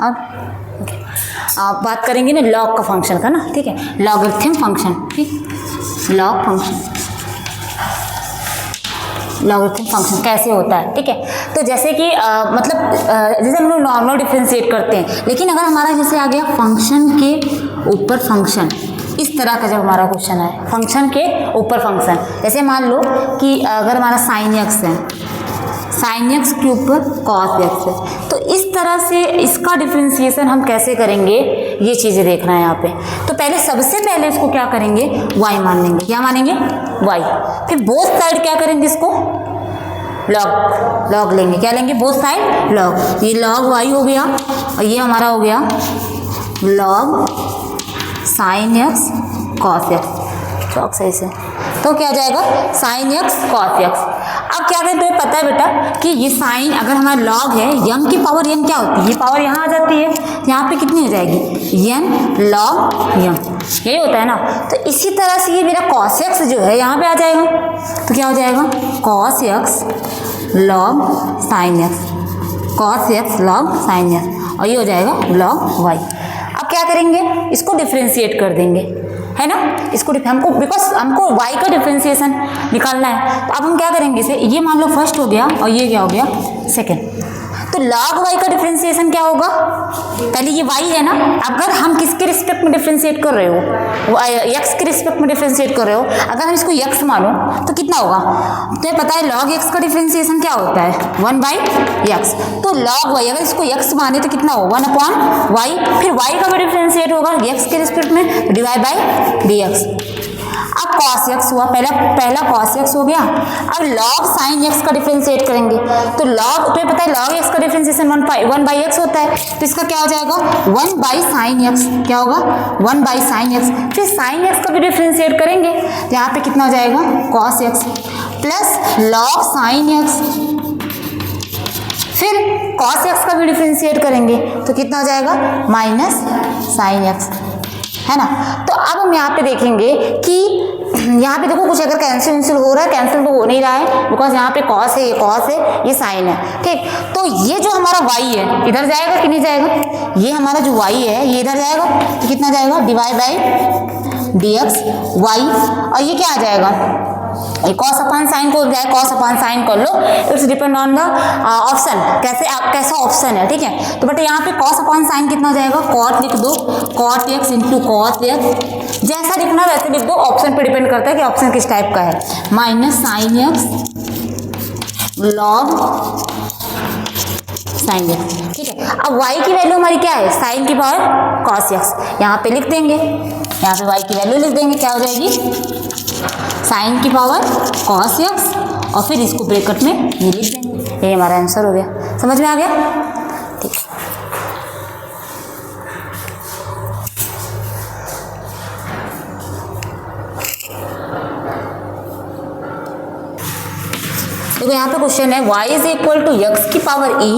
और आप बात करेंगे ना लॉग का फंक्शन का ना, ठीक है, लॉगरिथम फंक्शन, ठीक, लॉग फंक्शन, लॉगरिथम फंक्शन कैसे होता है, ठीक है। तो जैसे कि जैसे हम लोग नॉर्मल डिफरेंशिएट करते हैं, लेकिन अगर हमारा जैसे आ गया फंक्शन के ऊपर फंक्शन, इस तरह का जब हमारा क्वेश्चन है फंक्शन के ऊपर फंक्शन, जैसे मान लो कि अगर हमारा साइन एक्स है, साइन एक्स के ऊपर कॉस एक्स है, तो इस तरह से इसका डिफरेंशिएशन हम कैसे करेंगे, ये चीज़ें देखना है यहाँ पे। तो पहले सबसे पहले इसको क्या करेंगे, y मान लेंगे, क्या मानेंगे, y। फिर बोथ साइड क्या करेंगे, इसको लॉग, लॉग लेंगे, क्या लेंगे, बोथ साइड लॉग। ये लॉग y हो गया और ये हमारा हो गया log sine x cos x, चौक सही से, तो क्या हो जाएगा साइन एक्स कॉस एक्स। अब क्या करें, तो पता है बेटा कि ये साइन अगर हमारा लॉग है, यम की पावर एन क्या होती है, ये पावर यहाँ आ जाती है, यहाँ पे कितनी हो जाएगी, एन लॉग यम, यही होता है ना। तो इसी तरह से ये मेरा कॉस एक्स जो है यहाँ पे आ जाएगा, तो क्या हो जाएगा cos x log sine x, cos x log sine x, और ये हो जाएगा लॉग वाई। अब क्या करेंगे, इसको डिफ्रेंशिएट कर देंगे, है ना, इसको हमको बिकॉज हमको y का डिफरेंशिएशन निकालना है। तो अब हम क्या करेंगे, इसे ये मान लो फर्स्ट हो गया और ये क्या हो गया सेकंड, तो log y का डिफरेंशिएशन क्या होगा, पहले ये y है ना, अगर हम किसके रिस्पेक्ट में डिफरेंशिएट कर रहे हो, x के रिस्पेक्ट में डिफरेंशिएट कर रहे हो, अगर हम इसको x मानो तो कितना होगा, तो पता है log x का डिफरेंशिएशन क्या होता है 1/x, तो log y अगर इसको x माने तो कितना होगा 1/y, फिर y का भी डिफरेंशिएट होगा x के रिस्पेक्ट में, dy/dx। अब cos x हुआ, पहला cos x हो गया। अब log sin x का डिफरेंशिएट करेंगे, तो log, तो पता है log x का डिफरेंशिएशन 1/x होता है, तो इसका क्या हो जाएगा 1/sin x, क्या होगा 1/sin x। फिर sin x का भी डिफरेंशिएट करेंगे, तो यहाँ पे कितना हो जाएगा cos x plus log sin x, फिर cos x का भी डिफरेंशिएट करेंगे तो कितना हो जाएगा माइनस sin x, है ना। तो अब हम यहाँ पे देखेंगे कि यहाँ पे देखो कुछ अगर कैंसिल हो रहा है, कैंसिल तो हो नहीं रहा है, बिकॉज यहाँ पे कॉस है, ये कॉस है, ये साइन है, ठीक। तो ये जो हमारा y है इधर जाएगा कि नहीं जाएगा, ये हमारा जो y है ये इधर जाएगा, तो कितना जाएगा dy/dx y, और ये क्या आ जाएगा, कॉस अपान साइन को जाए, कॉस अपान साइन कर लो, it's depend on the option, कैसा ऑप्शन है, ठीक है। तो बेटा यहाँ पे कॉस अपान साइन कितना हो जाएगा, कॉट लिख दो, cot x into cos x, जैसा लिखना वैसे लिख दो, ऑप्शन पे डिपेंड करता है कि ऑप्शन किस टाइप का है, minus sine x log sine x, ठीक है। अब y की वैल्यू हमारी क्या है, साइन की पावर कॉस एक्स, यहाँ पे लिख देंगे, यहाँ पे y की वैल्यू लिख देंगे, क्या हो जाएगी साइन की पावर कॉस एक्स, और फिर इसको ब्रैकेट में ये लिख देंगे, ये हमारा आंसर हो गया, समझ में आ गया, ठीक। देखो यहाँ पे क्वेश्चन है y is equal to x की पावर e,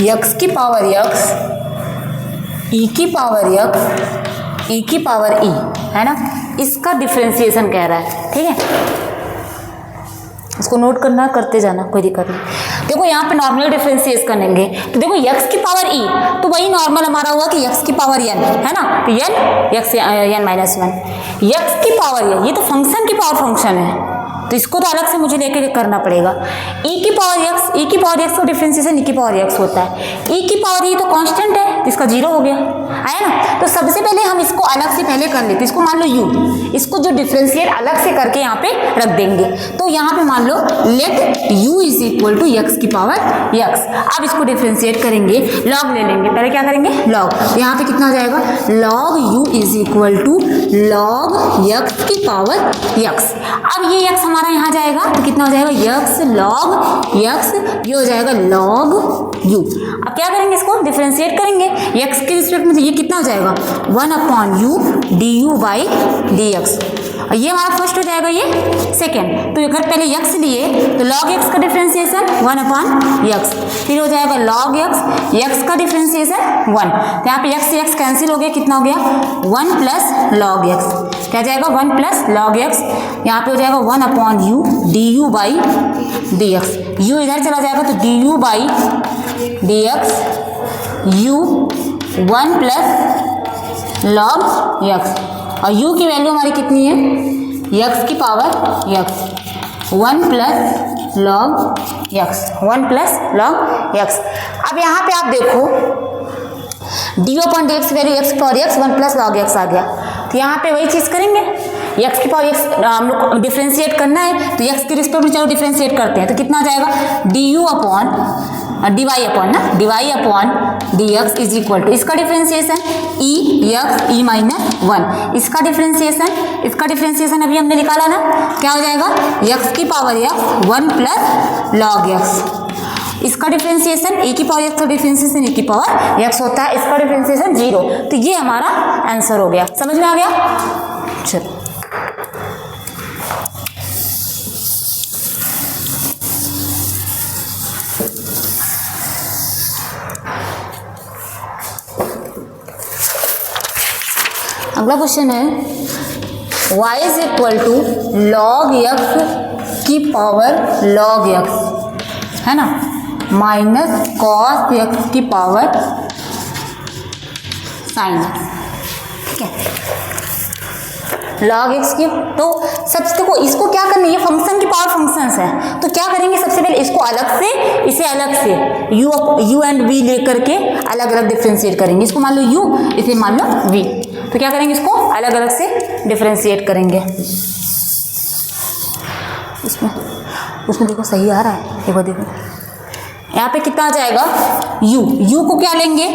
x की पावर x, e की पावर x, e की पावर e, है ना, इसका डिफरेंशिएशन कह रहा है, ठीक है। इसको नोट करना, करते जाना, कोई दिक्कत नहीं। देखो यहाँ पे नॉर्मल डिफरेंशिएट करेंगे, तो देखो x की पावर e, तो वही नॉर्मल हमारा हुआ कि x की पावर n, है ना, तो n x n-1, x की पावर n, ये तो फंक्शन की पावर फंक्शन है, तो इसको तो अलग से मुझे लेके करना पड़ेगा। e की पावर x, e की पावर x का डिफरेंशिएशन e की पावर x होता है, e की पावर e तो कांस्टेंट है, तो इसका 0 हो गया, आया ना। तो सबसे पहले हम इसको अलग से पहले कर लेते, इसको मान लो u, इसको जो डिफरेंशिएट अलग से करके यहाँ पे रख देंगे, तो यहाँ पे मान लो let u is equal to x की पावर x। अब इसको डिफरेंशिएट करेंगे, लॉग ले लेंगे, पहले क्या करेंगे लॉग, यहाँ पे कितना हो जाएगा log u is equal to log x की पावर x। अब ये x हमारा यहाँ जाएगा, तो कितना हो जाएगा x log x, ये हो जाएगा log u। अब क्या करेंगे, इसको डिफरेंशिएट करेंगे x के रिस्पेक्ट में, तो ये कितना हो जाएगा 1/u du/dx, और ये हमारा फर्स्ट हो जाएगा, ये सेकेंड। तो अगर पहले x लिए तो log x का डिफरेंशिएशन 1/x, फिर हो जाएगा log x का डिफरेंशिएशन 1, तो यहाँ पे x से x कैंसिल हो गया, कितना हो गया 1 प्लस log x, क्या जाएगा 1 प्लस log x, यहाँ पे हो जाएगा 1/u du/dx, u इधर चला जाएगा तो du/dx u 1 plus log x, और u की वैल्यू हमारी कितनी है, x की power x, 1 plus log x, 1 plus log x। अब यहाँ पे आप देखो du/dx वैल्यू x की power x 1 plus log x आ गया, तो यहाँ पे वही चीज़ करेंगे, x की पावर x हम लोग डिफ्रेंशिएट करना है, तो x के रिस्पेक्ट में चलो डिफ्रेंशिएट करते हैं, तो कितना आ जाएगा dy upon dx is equal to इसका differentiation e x e minus 1, इसका डिफ्रेंशिएशन अभी हमने निकाला ना, क्या हो जाएगा x की power x 1 plus log x, इसका डिफ्रेंशिएशन e की पावर x का डिफ्रेंशिएशन e की पावर x होता है, इसका डिफ्रेंशिएशन 0, तो ये हमारा आंसर हो गया। समझ में आ गया? चलो अगला क्वेश्चन है y is equal to log x की पावर लॉग x, है ना, माइनस कॉस x की पावर साइन x, ठीक है, लॉग x की। तो सबसे देखो इसको क्या करना है, ये फंक्शन की पावर फंक्शंस है, तो क्या करेंगे सबसे पहले इसको अलग से, इसे अलग से u एंड v लेकर के अलग अलग डिफ्रेंशिएट करेंगे, इसको मान लो u, इसे मान लो v, तो क्या करेंगे इसको अलग अलग से डिफ्रेंशिएट करेंगे। उसमें देखो सही आ रहा है, देखो यहाँ पे कितना आ जाएगा u को क्या लेंगे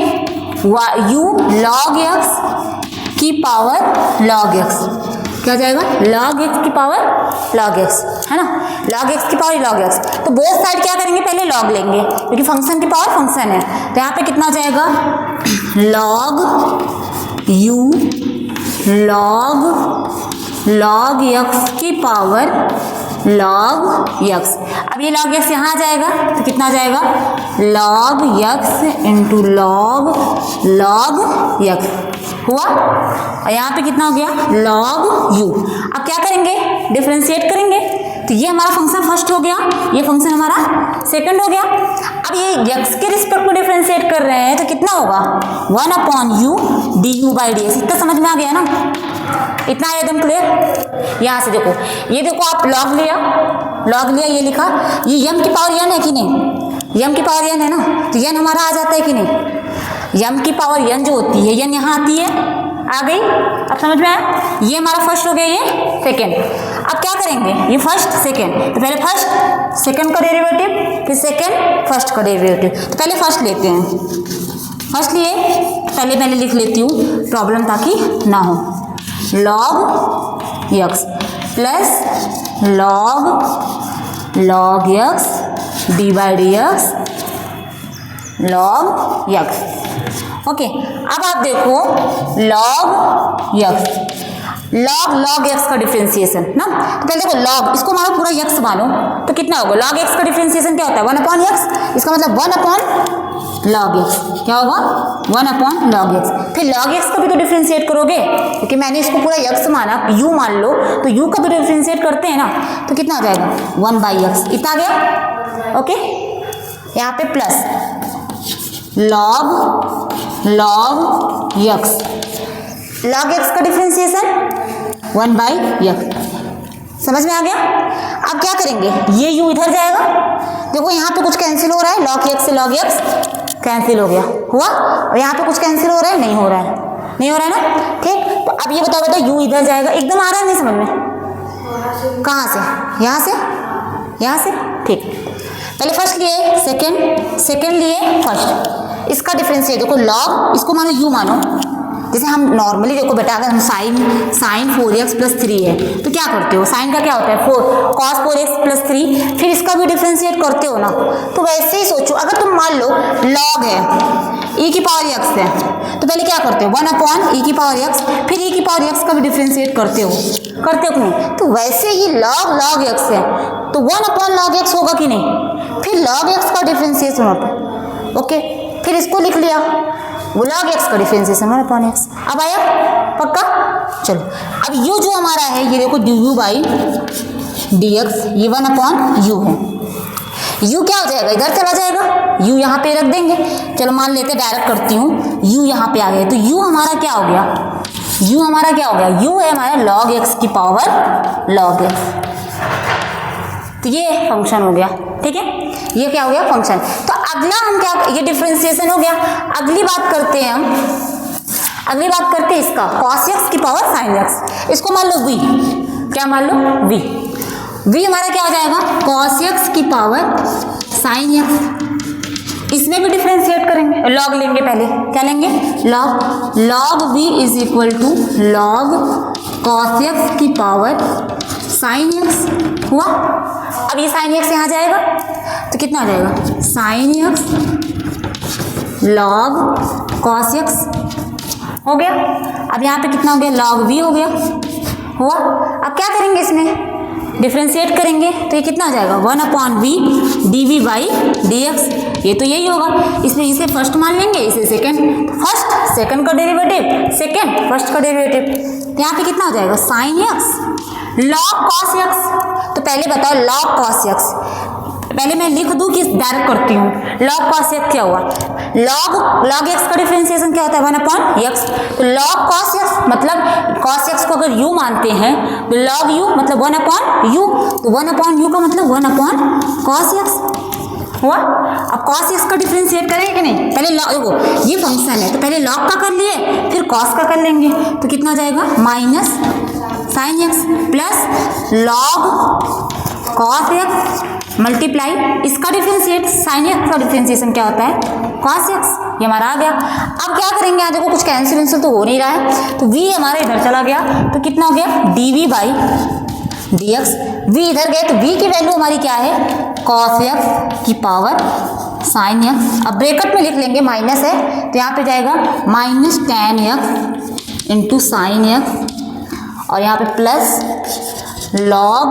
u log x की पावर log x, क्या जाएगा log x की पावर log x, है ना, log x की पावर log x, तो बोथ साइड क्या करेंगे पहले log लेंगे क्योंकि फंक्शन की पावर फंक्शन है, तो यहाँ पे कितना जाएगा log u log x की पावर log x। अब ये log x यहाँ आ जाएगा तो कितना जाएगा log x into log x हुआ, और यहाँ पे कितना हो गया log u। अब क्या करेंगे डिफ्रेंशिएट करेंगे, तो ये हमारा फंक्शन फर्स्ट हो गया, ये फंक्शन हमारा सेकंड हो गया। अब ये x के रिस्पेक्ट में डिफ्रेंशिएट कर रहे हैं तो कितना होगा 1/u du/dx, इतना समझ में आ गया ना, इतना है एकदम क्लियर। यहाँ से देखो, ये देखो आप log लिया ये लिखा, ये m की पावर n है कि नहीं, m की पावर n है ना, तो n हमारा आ जाता है कि नहीं, m की पावर n जो होती है n यहाँ आती है, आ गई, अब समझ में आया, ये हमारा फर्स्ट हो गया, ये सेकेंड। अब क्या करेंगे ये फर्स्ट सेकेंड, तो पहले फर्स्ट सेकेंड का डेरिवेटिव, फिर सेकेंड फर्स्ट का डेरिवेटिव, तो पहले फर्स्ट लेते हैं, फर्स्ट लिए पहले लिख लेती हूँ प्रॉब्लम ताकि ना हो, log x plus log x d/dx log x। Okay, अब आप देखो log x का डिफ्रेंशिएशन ना, तो पहले देखो log, इसको मानो पूरा x मानो, तो कितना होगा log x का डिफ्रेंशिएशन क्या होता है 1/x, इसका मतलब 1/log x, क्या होगा 1/log x। फिर log x का भी तो डिफ्रेंशिएट करोगे, क्योंकि मैंने इसको पूरा x माना, u मान लो, तो u का भी डिफ्रेंशिएट करते हैं ना, तो कितना आ जाएगा 1/x, इतना आ गया। ओके, यहाँ पे प्लस log x का डिफ्रेंशिएशन 1/x, समझ में आ गया। अब क्या करेंगे, ये u इधर जाएगा, देखो यहाँ पे कुछ कैंसिल हो रहा है, log x से log x कैंसिल हो गया, हुआ, और यहाँ पे कुछ कैंसिल हो रहा है, नहीं हो रहा है ना, ठीक। तो अब ये बताओ बेटा u इधर जाएगा, एकदम आ रहा है नहीं समझ में, कहाँ से, यहाँ से, ठीक। पहले फर्स्ट लिए सेकेंड लिए फर्स्ट, इसका डिफरेंशिएट देखो log, इसको मानो u मानो, जैसे हम नॉर्मली देखो बेटा, अगर हम साइन 4x प्लस 3 है तो क्या करते हो, साइन का क्या होता है 4 cos 4x प्लस 3, फिर इसका भी डिफरेंशिएट करते हो ना, तो वैसे ही सोचो, अगर तुम मान लो log है e की पावर x है, तो पहले क्या करते हो 1/e की पावर x, फिर e की पावर x का भी डिफरेंशिएट करते हो कि नहीं, तो वैसे ही log x है तो 1/log x होगा कि नहीं, फिर log x का डिफरेंशिएशन होता है। ओके, फिर इसको लिख लिया, वो log x का डिफरेंशिएशन 1/x। अब आया पक्का, चलो। अब u जो हमारा है, ये देखो du/dx, ये 1/u है, u क्या हो जाएगा, इधर चला जाएगा, u यहाँ पे रख देंगे। चलो मान लेते डायरेक्ट करती हूँ, u यहाँ पे आ गया तो u हमारा क्या हो गया, u हमारा क्या हो गया, u है हमारा log x की पावर log x। तो ये फंक्शन हो गया, ठीक है, ये क्या हो गया फंक्शन। तो अगला हम क्या, ये डिफरेंशिएशन हो गया। अगली बात करते हैं हम, अगली बात करते हैं इसका cos x की पावर sin x। इसको मान लो v, क्या मान लो v, v हमारा क्या हो जाएगा cos x की पावर sin x। इसमें भी डिफरेंशिएट करेंगे, log लेंगे पहले, क्या लेंगे log v is equal to log cos x की पावर sin x हुआ। अब ये sin x यहाँ जाएगा तो कितना आ जाएगा sin x log cos x हो गया। अब यहाँ पे कितना हो गया log v हो गया, हुआ। अब क्या करेंगे, इसमें डिफरेंशिएट करेंगे तो ये कितना आ जाएगा 1/v dv बाई dx। ये तो यही होगा, इसमें इसे फर्स्ट मान लेंगे, इसे सेकंड, फर्स्ट सेकंड का डेरिवेटिव, सेकंड फर्स्ट का डेरिवेटिव। तो यहाँ पे कितना हो जाएगा sin x log cos x। तो पहले बताओ log cos x, पहले मैं लिख दूं कि डायरेक्ट करती हूँ। log cos x क्या हुआ, log x का डिफरेंशिएशन क्या होता है 1/x। तो log cos x मतलब cos x को अगर u मानते हैं तो log u मतलब 1/u। तो 1/u का मतलब 1/cos x हुआ। अब cos x का डिफरेंशिएट करेंगे कि नहीं, पहले देखो ये फंक्शन है तो पहले log का कर लिए फिर cos का कर लेंगे। तो कितना आ जाएगा minus sin x plus log cos x multiply इसका डिफरेंशिएट sin x का डिफरेंशिएशन क्या होता है cos x। ये हमारा आ गया। अब क्या करेंगे, यहाँ देखो कुछ कैंसिल तो हो नहीं रहा है, तो v हमारा इधर चला गया तो कितना हो गया dv बाई dx। v इधर गए तो v की वैल्यू हमारी क्या है cos x की पावर sin x। अब ब्रैकेट में लिख लेंगे, माइनस है तो यहाँ पे जाएगा minus tan x into sin x और यहाँ पे प्लस log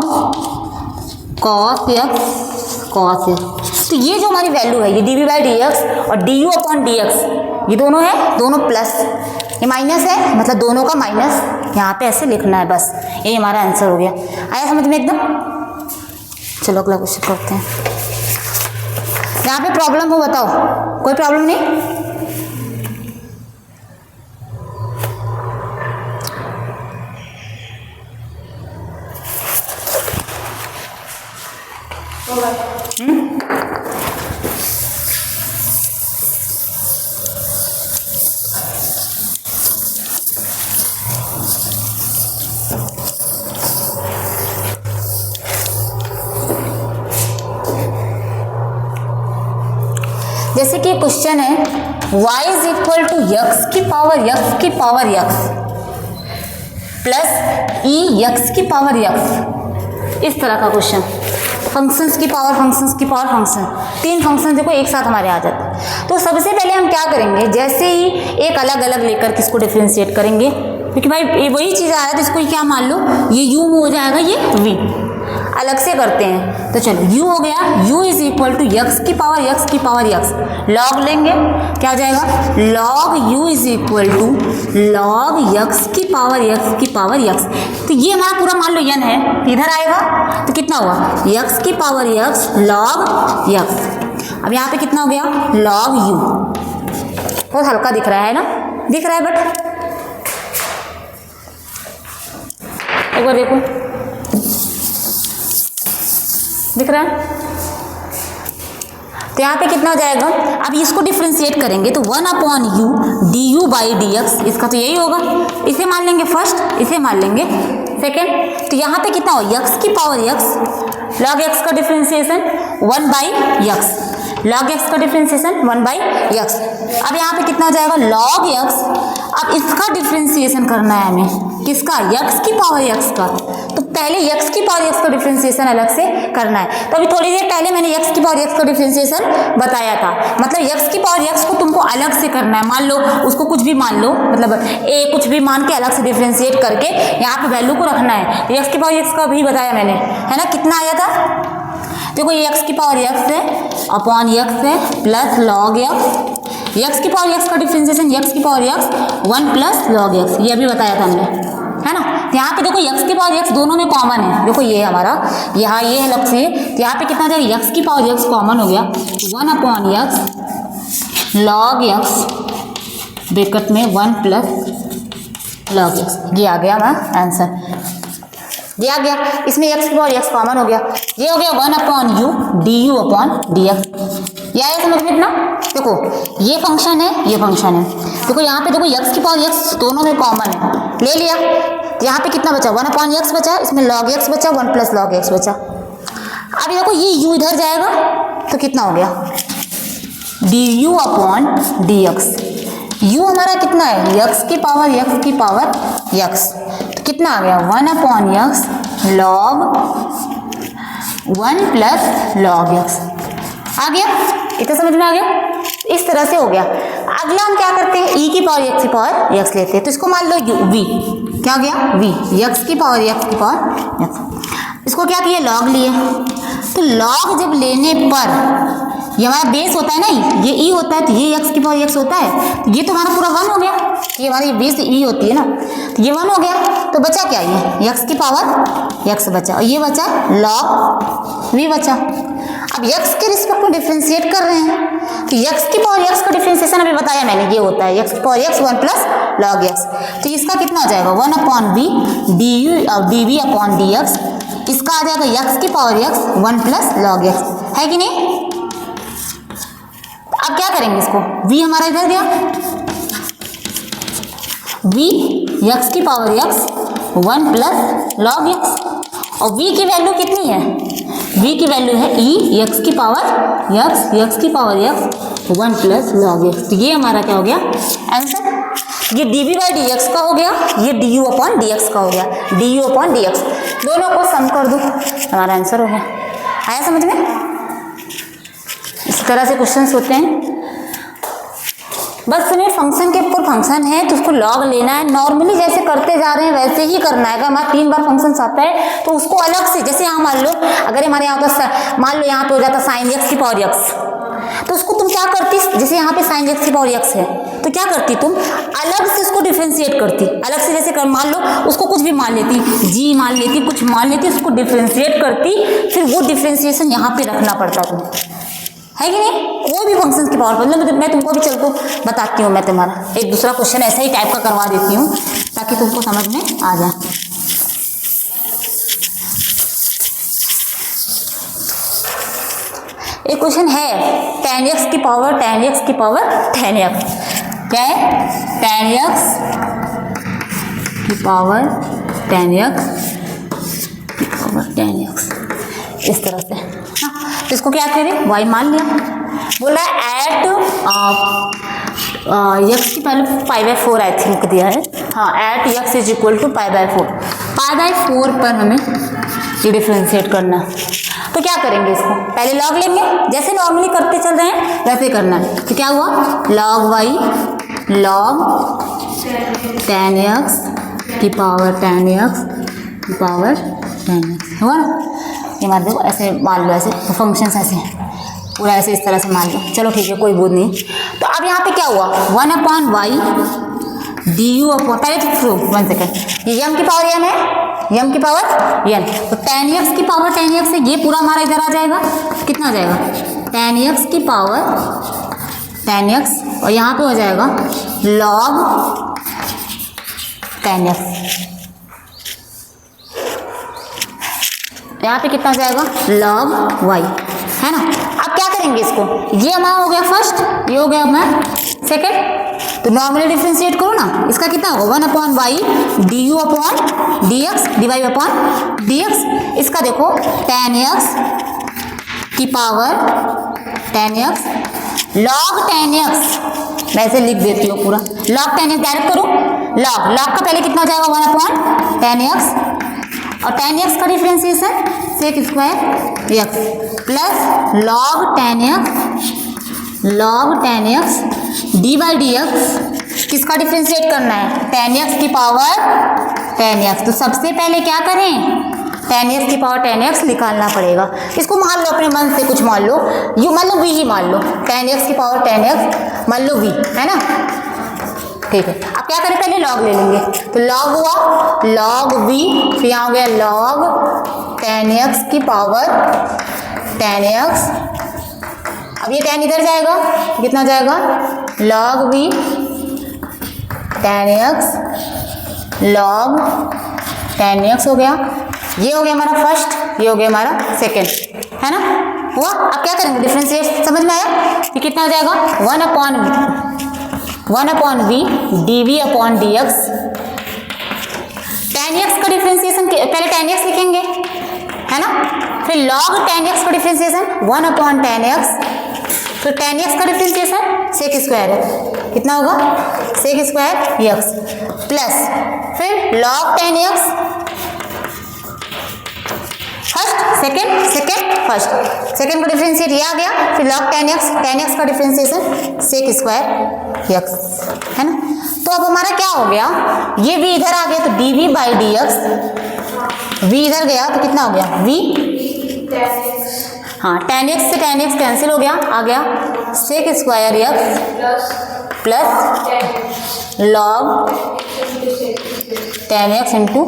cos x। तो ये जो हमारी वैल्यू है ये dv बाई dx और du अपॉन dx ये दोनों है, दोनों प्लस, ये माइनस है मतलब दोनों का माइनस यहाँ पे ऐसे लिखना है, बस ये हमारा आंसर हो गया। आया समझ में एकदम। चलो अगला क्वेश्चन करते हैं। यहाँ पे प्रॉब्लम हो बताओ, कोई प्रॉब्लम नहीं। जैसे कि क्वेश्चन है y is equal to x की power x plus e x की पावर x, इस तरह का क्वेश्चन। फंक्शंस की पावर फंक्शन, तीन फंक्शन देखो एक साथ हमारे आ जाते हैं। तो सबसे पहले हम क्या करेंगे, जैसे ही एक अलग अलग लेकर किसको डिफरेंशिएट करेंगे, क्योंकि भाई ये वही चीज़ आ रहा है तो इसको क्या मान लो, ये u हो जाएगा, ये v अलग से करते हैं। तो चलो u हो गया, u is equal to x की पावर x, log लेंगे क्या हो जाएगा log u is equal to log x की पावर x। तो ये हमारा पूरा मान लो n है, इधर आएगा तो कितना हुआ x की पावर x log x। अब यहाँ पे कितना हो गया log u, बहुत हल्का दिख रहा है ना, दिख रहा है बट एक बार देखो दिख रहा है। तो यहाँ पे कितना हो जाएगा, अब इसको डिफरेंशिएट करेंगे तो 1/u du बाई dx, इसका तो यही होगा, इसे मान लेंगे फर्स्ट, इसे मान लेंगे सेकेंड। तो यहाँ पे कितना हो x की पावर x log x का डिफरेंशिएशन 1/x, log x का डिफरेंशिएशन 1/x। अब यहाँ पे कितना हो जाएगा log x। अब इसका डिफरेंशिएशन करना है हमें, किसका x की पावर x का। तो पहले x की पावर x का डिफरेंशिएशन अलग से करना है। तो अभी थोड़ी देर पहले मैंने x की पावर x का डिफरेंशिएशन बताया था, मतलब x की पावर x को तुमको अलग से करना है। मान लो उसको कुछ भी मान लो, मतलब a कुछ भी मान के अलग से डिफरेंशिएट करके यहाँ पे वैल्यू को रखना है। तो x की पावर x का भी बताया मैंने, है ना, कितना आया था देखो, ये x की पावर x है अपॉन x है प्लस log x की पावर x का डिफरेंशिएशन x की power x 1 plus log x, ये अभी बताया था हमने। है ना। तो यहाँ पे देखो x की पावर x दोनों में कॉमन है, देखो ये हमारा यहाँ ये है लक्ष्य है, तो यहाँ पे कितना आ जाएगा, x की पावर x कॉमन हो गया, 1/x log x ब्रैकेट में 1 + log x, ये आ गया हमारा आंसर, ये आ गया। इसमें x की पावर x कॉमन हो गया, ये हो गया 1/u du/dx। ये आया समझ में इतना। देखो ये फंक्शन है, ये फंक्शन है, देखो यहाँ पे देखो x की पावर x दोनों में कॉमन है, ले लिया। तो यहाँ पे कितना बचा, 1/x बचा, इसमें log x बचा, 1 + log x बचा। अब देखो ये u इधर जाएगा तो कितना हो गया, du/dx। u हमारा कितना है, x की पावर x, तो कितना आ गया, 1/x log 1 + log x आ गया। इतना समझ में आ गया, इस तरह से हो गया। अगला हम क्या करते हैं, e की पावर x की पावर x लेते हैं, तो इसको मान लो v, क्या हो गया v, x की पावर x, इसको क्या किया, log लिए। तो log जब लेने पर ये हमारा बेस होता है ना, ये e होता है, तो ये x की पावर x होता है, तो ये तो हमारा पूरा 1 हो गया, ये हमारी बेस e होती है ना, तो ये 1 हो गया। तो बचा क्या, ये x की पावर x बचा, और ये बचा log v बचा। अब x के रिस्पेक्ट में डिफ्रेंशिएट कर रहे हैं, तो x की पावर x का डिफ्रेंशिएशन अभी बताया मैंने, ये होता है x की पावर x 1 + log x, तो इसका कितना आ जाएगा, 1/v dv/dx, इसका आ जाएगा x की पावर x 1 + log x, है कि नहीं। अब क्या करेंगे, इसको v हमारा इधर गया, v x की पावर x 1 + log x, और v की वैल्यू कितनी है, v की वैल्यू है e x की पावर x की पावर x 1 + log x, तो ये हमारा क्या हो गया आंसर। ये dv/dx का हो गया, ये du/dx का हो गया, du/dx दोनों को सम कर दो, हमारा आंसर हो गया। आया समझ में। इस तरह से क्वेश्चंस होते हैं। बस सुनिए, फंक्शन के ऊपर फंक्शन है तो उसको लॉग लेना है, नॉर्मली जैसे करते जा रहे हैं वैसे ही करना है। अगर हमारा 3 बार फंक्शन आता है तो उसको अलग से, जैसे यहाँ मान लो अगर हमारे यहाँ होता, मान लो यहाँ पे हो जाता sin x की पावर x, तो उसको तुम क्या करती, जैसे यहाँ पे sin x की पावर x है तो क्या करती तुम, अलग से उसको डिफ्रेंशिएट करती, अलग से जैसे कर मान लो उसको कुछ भी मान लेती, g मान लेती, कुछ मान लेती, उसको डिफ्रेंशिएट करती, फिर वो डिफ्रेंशिएशन यहाँ पे रखना पड़ता तुम्हें, है कि नहीं। कोई भी फंक्शन की पावर, मतलब मैं तुमको भी चलको बताती हूँ, मैं तुम्हारा एक दूसरा क्वेश्चन ऐसा ही टाइप का करवा देती हूँ ताकि तुमको समझ में आ जाए। एक क्वेश्चन है tan x की पावर tan x, क्या है, tan x की पावर tan x इस तरह से, तो इसको क्या करें, y मान लिया, बोला एट x की पहले π/4 आई थिंक दिया है, हाँ at x is equal to π/4 पर हमें ये डिफ्रेंशिएट करना है। तो क्या करेंगे, इसको पहले लॉग लेंगे, जैसे नॉर्मली करते चल रहे हैं वैसे करना है। तो क्या हुआ, log y log tan x की पावर हुआ ना। ये मान लो ऐसे मान लो, ऐसे फंक्शंस ऐसे पूरा ऐसे इस तरह से मान लो, चलो ठीक है कोई बोझ नहीं। तो अब यहाँ पे क्या हुआ, 1/y du, पहले तो प्रूफ 1 सेकेंड, ये m की पावर n है, m की पावर n, तो tan x की पावर tan x है, ये पूरा हमारा इधर आ जाएगा, कितना आ जाएगा, tan x की पावर tan x, और यहाँ पे हो जाएगा log tan x, यहाँ पे कितना जाएगा log y, है ना। अब क्या करेंगे इसको, ये हमारा हो गया फर्स्ट, ये हो गया हमारा सेकेंड, तो नॉर्मली डिफ्रेंशिएट करो ना, इसका कितना होगा 1/y du/dx dy/dx, इसका देखो tan x की power tan x log tan x, मैं ऐसे लिख देती हूँ पूरा, log tan x डायरेक्ट करो, log का पहले कितना हो जाएगा 1/tan x, और tan x का differentiation sec square x plus log tan x dy/dx, किसका डिफ्रेंशिएट करना है, tan x की पावर tan x, तो सबसे पहले क्या करें, tan x की पावर tan x निकालना पड़ेगा। इसको मान लो अपने मन से कुछ मान लो, यू मान लो v ही मान लो, tan x की पावर tan x मान लो v, है ना, ठीक है, अब क्या करें, पहले लॉग ले लेंगे। तो लॉग हुआ लॉग v, फिर यहाँ हो गया लॉग tan x की पावर tan x। अब ये tan इधर जाएगा, कितना जाएगा, log v tan x log tan x हो गया। ये हो गया हमारा फर्स्ट, ये हो गया हमारा सेकेंड, है ना, हुआ। अब क्या करेंगे, डिफ्रेंशिएट, समझ में आया, ये कितना हो जाएगा, 1 v dv upon dx। tan x का डिफ्रेंशिएशन पहले tan x लिखेंगे, है ना, फिर log tan x का डिफ्रेंशिएशन 1 अपॉन tan x, फिर tan x का डिफ्रेंशिएशन सेक स्क्वायर है, कितना होगा, सेक स्क्वायर x प्लस फिर log tan x first second first, second का डिफरेंशिएट ये आ गया, फिर log tan x का डिफरेंशिएशन सेक स्क्वायर x, है ना। तो अब हमारा क्या हो गया, ये v इधर आ गया तो dv बाई dx, v इधर गया तो कितना हो गया, v हाँ tan x से tan x कैंसिल हो गया, आ गया sec square x plus log tan x into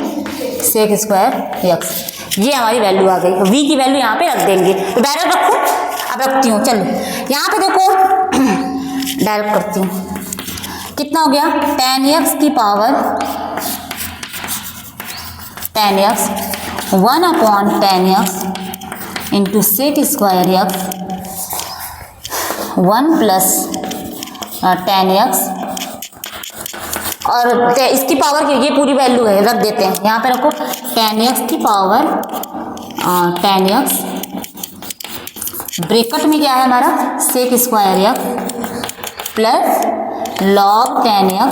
sec square x। ये हमारी वैल्यू आ गई, v की वैल्यू यहाँ पे रख देंगे, तो डायरेक्ट रखूँ, अब रखती हूँ, चलो यहाँ पे देखो डायरेक्ट करती हूँ, कितना हो गया, tan x की power tan x 1 upon tan x into sec square x 1 plus tan x, और इसकी पावर की ये पूरी वैल्यू है, रख देते हैं यहाँ पे, रखो tan x की पावर tan x ब्रैकेट में क्या है हमारा, sec square x plus log tan x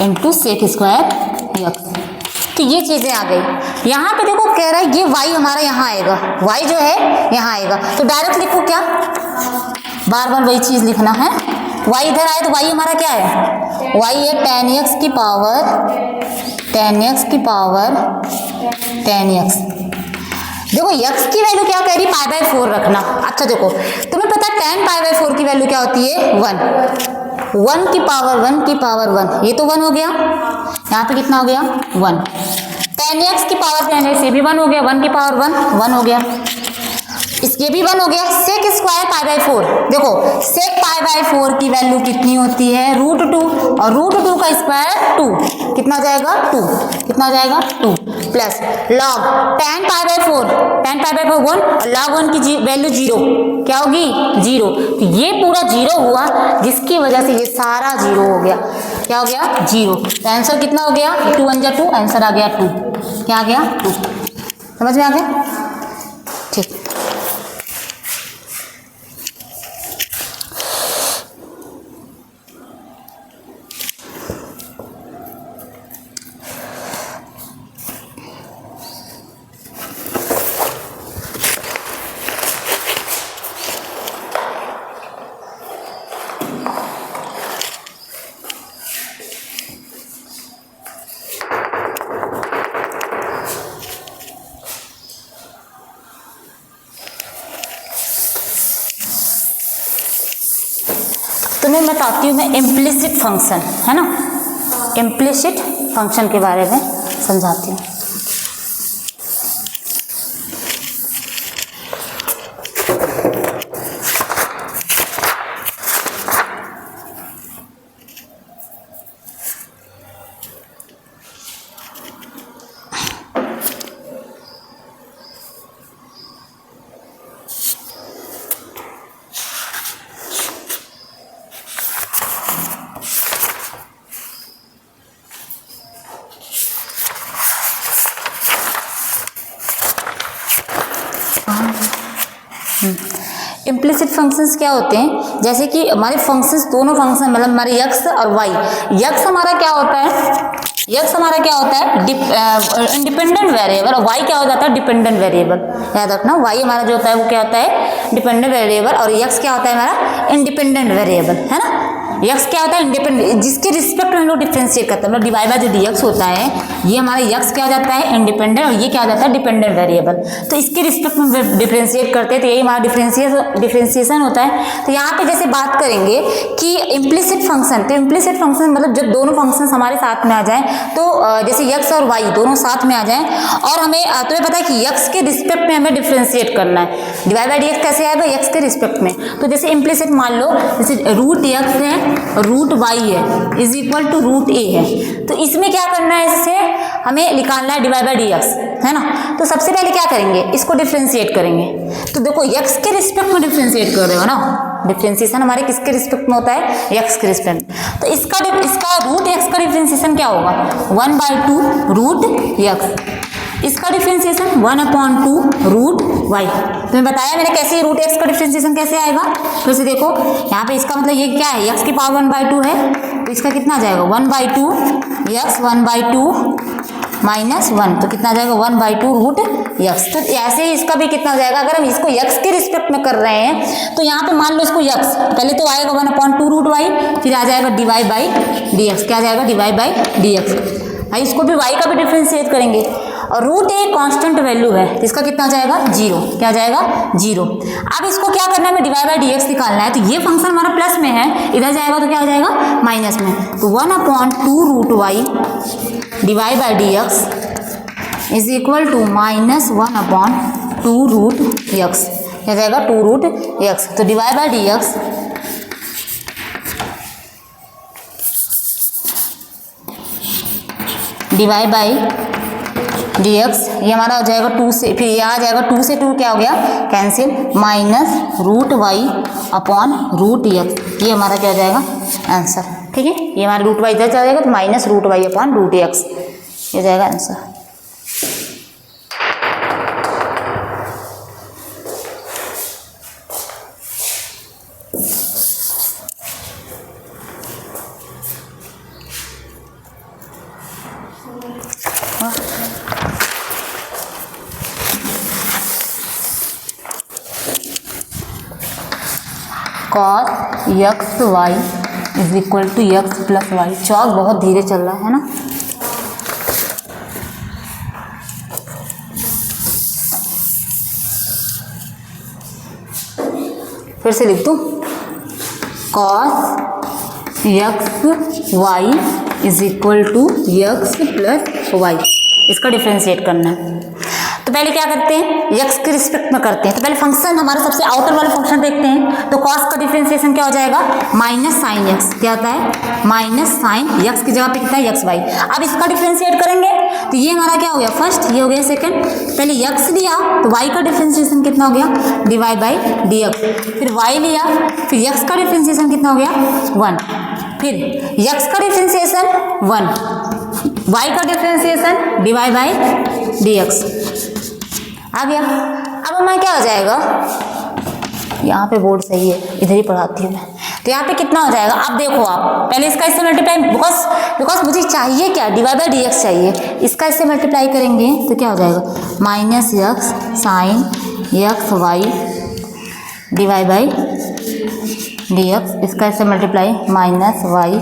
into sec square x। तो ये चीज़ें आ गई। यहाँ पे देखो कह रहा है ये y हमारा यहाँ आएगा, y जो है यहाँ आएगा, तो डायरेक्ट लिखो क्या, बार बार वही चीज़ लिखना है, y इधर आए तो y हमारा क्या है, y है tan x की पावर tan x। देखो x की वैल्यू क्या कह रही, पाई बाय 4 रखना। अच्छा देखो तुम्हें पता है tan पाई बाय 4 की वैल्यू क्या होती है, 1 की पावर 1, ये तो 1 हो गया, यहाँ पे कितना हो गया 1, tan x की पावर tan x, ये भी 1 हो गया, 1 की पावर 1 हो गया, इसके भी 1 हो गया, सेक स्क्वायर पाई बाय 4, देखो सेक पाई बाय 4 की वैल्यू कितनी होती है, √2, और √2 का स्क्वायर 2, कितना जाएगा 2, कितना जाएगा 2 plus log tan pi by 4 1, और log 1 की वैल्यू 0, क्या होगी 0, तो ये पूरा 0 हुआ, जिसकी वजह से ये सारा 0 हो गया, क्या हो गया 0, तो आंसर कितना हो गया, 2 1 2, आंसर आ गया 2, क्या आ गया 2, समझ में आ गया, ठीक। तो मैं बताती हूँ, मैं इम्प्लिसिट फंक्शन है ना, इम्प्लिसिट फंक्शन के बारे में समझाती हूँ। इम्प्लिसिट फंक्शंस क्या होते हैं, जैसे कि हमारे फंक्शंस, दोनों फंक्शन मतलब हमारे x और y, x हमारा क्या होता है, इंडिपेंडेंट वेरिएबल, और y क्या हो जाता है, डिपेंडेंट वेरिएबल। याद रखना y हमारा जो होता है वो क्या होता है, डिपेंडेंट वेरिएबल और x क्या होता है हमारा इंडिपेंडेंट वेरिएबल, है ना। x क्या होता है इंडिपेंडेंट, जिसके रिस्पेक्ट में हम लोग डिफ्रेंशिएट करते हैं, मतलब डिवाइड बाय जो dx होता है ये हमारा x क्या हो जाता है इंडिपेंडेंट और ये क्या हो जाता है डिपेंडेंट वेरिएबल। तो इसके रिस्पेक्ट में डिफ्रेंशिएट करते हैं तो यही हमारा डिफ्रेंशिएशन होता है। तो यहाँ पे जैसे बात करेंगे कि इम्प्लिसिट फंक्शन, तो इम्प्लिसिट फंक्शन मतलब जब दोनों फंक्शन हमारे साथ में आ जाएं, तो जैसे x और y दोनों साथ में आ जाएं और हमें तुम्हें पता है कि x के रिस्पेक्ट में हमें डिफ्रेंशिएट करना है। डिवाइड बाय dx कैसे आएगा x के रिस्पेक्ट में, तो जैसे इम्प्लिसिट मान लो जैसे रूट x है रूट y है is equal to root a है, तो इसमें क्या करना है, इससे हमें निकालना है डिवाइड बाय dx, है ना। तो सबसे पहले क्या करेंगे, इसको डिफ्रेंशिएट करेंगे। तो देखो x के रिस्पेक्ट में डिफ्रेंशिएट कर रहे हो ना, डिफ्रेंशिएशन हमारे किसके रिस्पेक्ट में होता है x के रिस्पेक्ट में। तो इसका रूट x का डिफ्रेंशिएशन क्या होगा 1/2 रूट x, इसका डिफ्रेंशिएशन 1/2 रूट y। तुम्हें बताया मैंने कैसे रूट x का डिफ्रेंशिएशन कैसे आएगा। फिर से देखो यहाँ पे इसका मतलब ये क्या है x की पावर 1/2 है, तो इसका कितना आ जाएगा 1/2 x 1/2 माइनस 1, तो कितना आ जाएगा 1/2 रूट x। तो ऐसे ही इसका भी कितना हो जाएगा, अगर हम इसको x के रिस्पेक्ट में कर रहे हैं तो यहाँ पे मान लो इसको x पहले तो आएगा 1/2 रूट y, फिर आ जाएगा डिवाइड बाई dx, क्या आ जाएगा डिवाइड बाई dx। भाई इसको भी y का भी डिफरेंशिएट करेंगे और रूट ए कांस्टेंट वैल्यू है तो इसका कितना आ जाएगा 0, क्या आ जाएगा 0। अब इसको क्या करना है, हमें डिवाइड बाई dx निकालना है। तो ये फंक्शन हमारा प्लस में है, इधर जाएगा तो क्या हो जाएगा माइनस में, तो 1/2 root y divide by dx is equal to minus 1/2 root x, क्या जाएगा 2 रूट x। तो divide by dx divide by dx ये हमारा हो जाएगा 2 से, फिर ये आ जाएगा 2 से 2 क्या हो गया cancel, minus root y upon root x, ये हमारा क्या हो जाएगा आंसर। ठीक है, ये हमारा रूट y इधर चला जाएगा तो minus root y upon root x, ये जाएगा answer. cos x y is equal to x plus y. चौक बहुत धीरे चल रहा है ना। फिर से लिख दूँ, cos x y is equal to x plus y, इसका डिफ्रेंशिएट करना है। तो पहले क्या करते हैं, x के रिस्पेक्ट में करते हैं। तो पहले फंक्शन हमारा सबसे आउटर वाला फंक्शन देखते हैं। तो cos का डिफ्रेंशिएशन क्या हो जाएगा, माइनस साइन x, क्या आता है माइनस साइन x की जगह पे कितना है xy। अब इसका डिफ्रेंशिएट करेंगे तो ये हमारा क्या हो गया फर्स्ट, ये हो गया सेकंड। पहले x लिया तो y का डिफ्रेंशिएशन कितना हो गया डिवाइड बाई dx, फिर y लिया फिर x का डिफ्रेंशिएशन कितना हो गया 1, फिर x का डिफ्रेंशिएशन 1, y का डिफ्रेंशिएशन डिवाइड बाई dx आ गया। अब हमारा क्या हो जाएगा, यहाँ पे बोर्ड सही है इधर ही पढ़ाती हूँ मैं। तो यहाँ पे कितना हो जाएगा, अब देखो आप पहले इसका इससे मल्टीप्लाई, बिकॉज मुझे चाहिए क्या डिवाइड बाई dx चाहिए, इसका इससे मल्टीप्लाई करेंगे तो क्या हो जाएगा minus x sine x y divide by dx, इसका इससे multiply minus y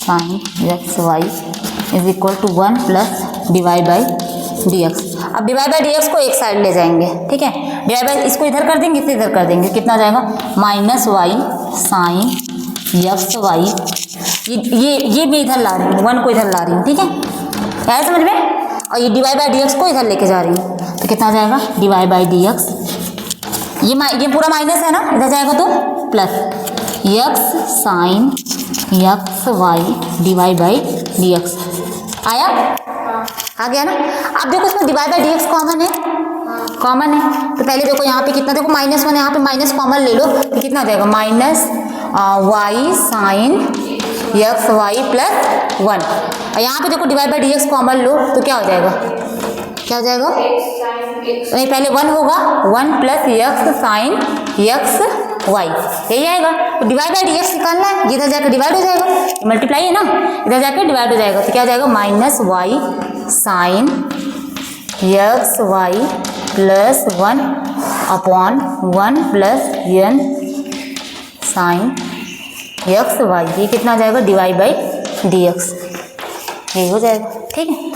sine x y is equal to 1 plus divide by dx। अब डिवाइड बाई dx को एक साइड ले जाएंगे, ठीक है, डिवाइड बाई इसको इधर कर देंगे, इसे इधर कर देंगे, कितना आ जाएगा minus y sine x y, ये मैं इधर ला रही हूँ, 1 को इधर ला रही हूँ, ठीक है, क्या है समझ में। और ये डिवाइड बाई dx को इधर लेके जा रही हूँ तो कितना आ जाएगा डिवाइड बाई dx, ये पूरा माइनस है ना, इधर जाएगा तो plus x sine x y divide by dx आया, आ गया ना। अब देखो इसमें डिवाइड बाई dx कॉमन है, कॉमन है तो पहले देखो यहाँ पे कितना, देखो माइनस 1 है, यहाँ पे माइनस कॉमन ले लो तो कितना आ जाएगा minus y sine x y plus 1, और यहाँ पे देखो डिवाइड बाई dx कॉमन लो तो क्या हो जाएगा, क्या हो जाएगा नहीं पहले 1 होगा 1 plus x sine x y, यही आएगा। तो डिवाइड बाई dx निकालना है, इधर जाकर डिवाइड हो जाएगा, मल्टीप्लाई है ना, इधर जाकर डिवाइड हो जाएगा तो क्या हो जाएगा minus y sine x y plus 1 upon 1 plus n sine x y, ये कितना आ जाएगा dy बाई dx, ये हो जाएगा। ठीक है,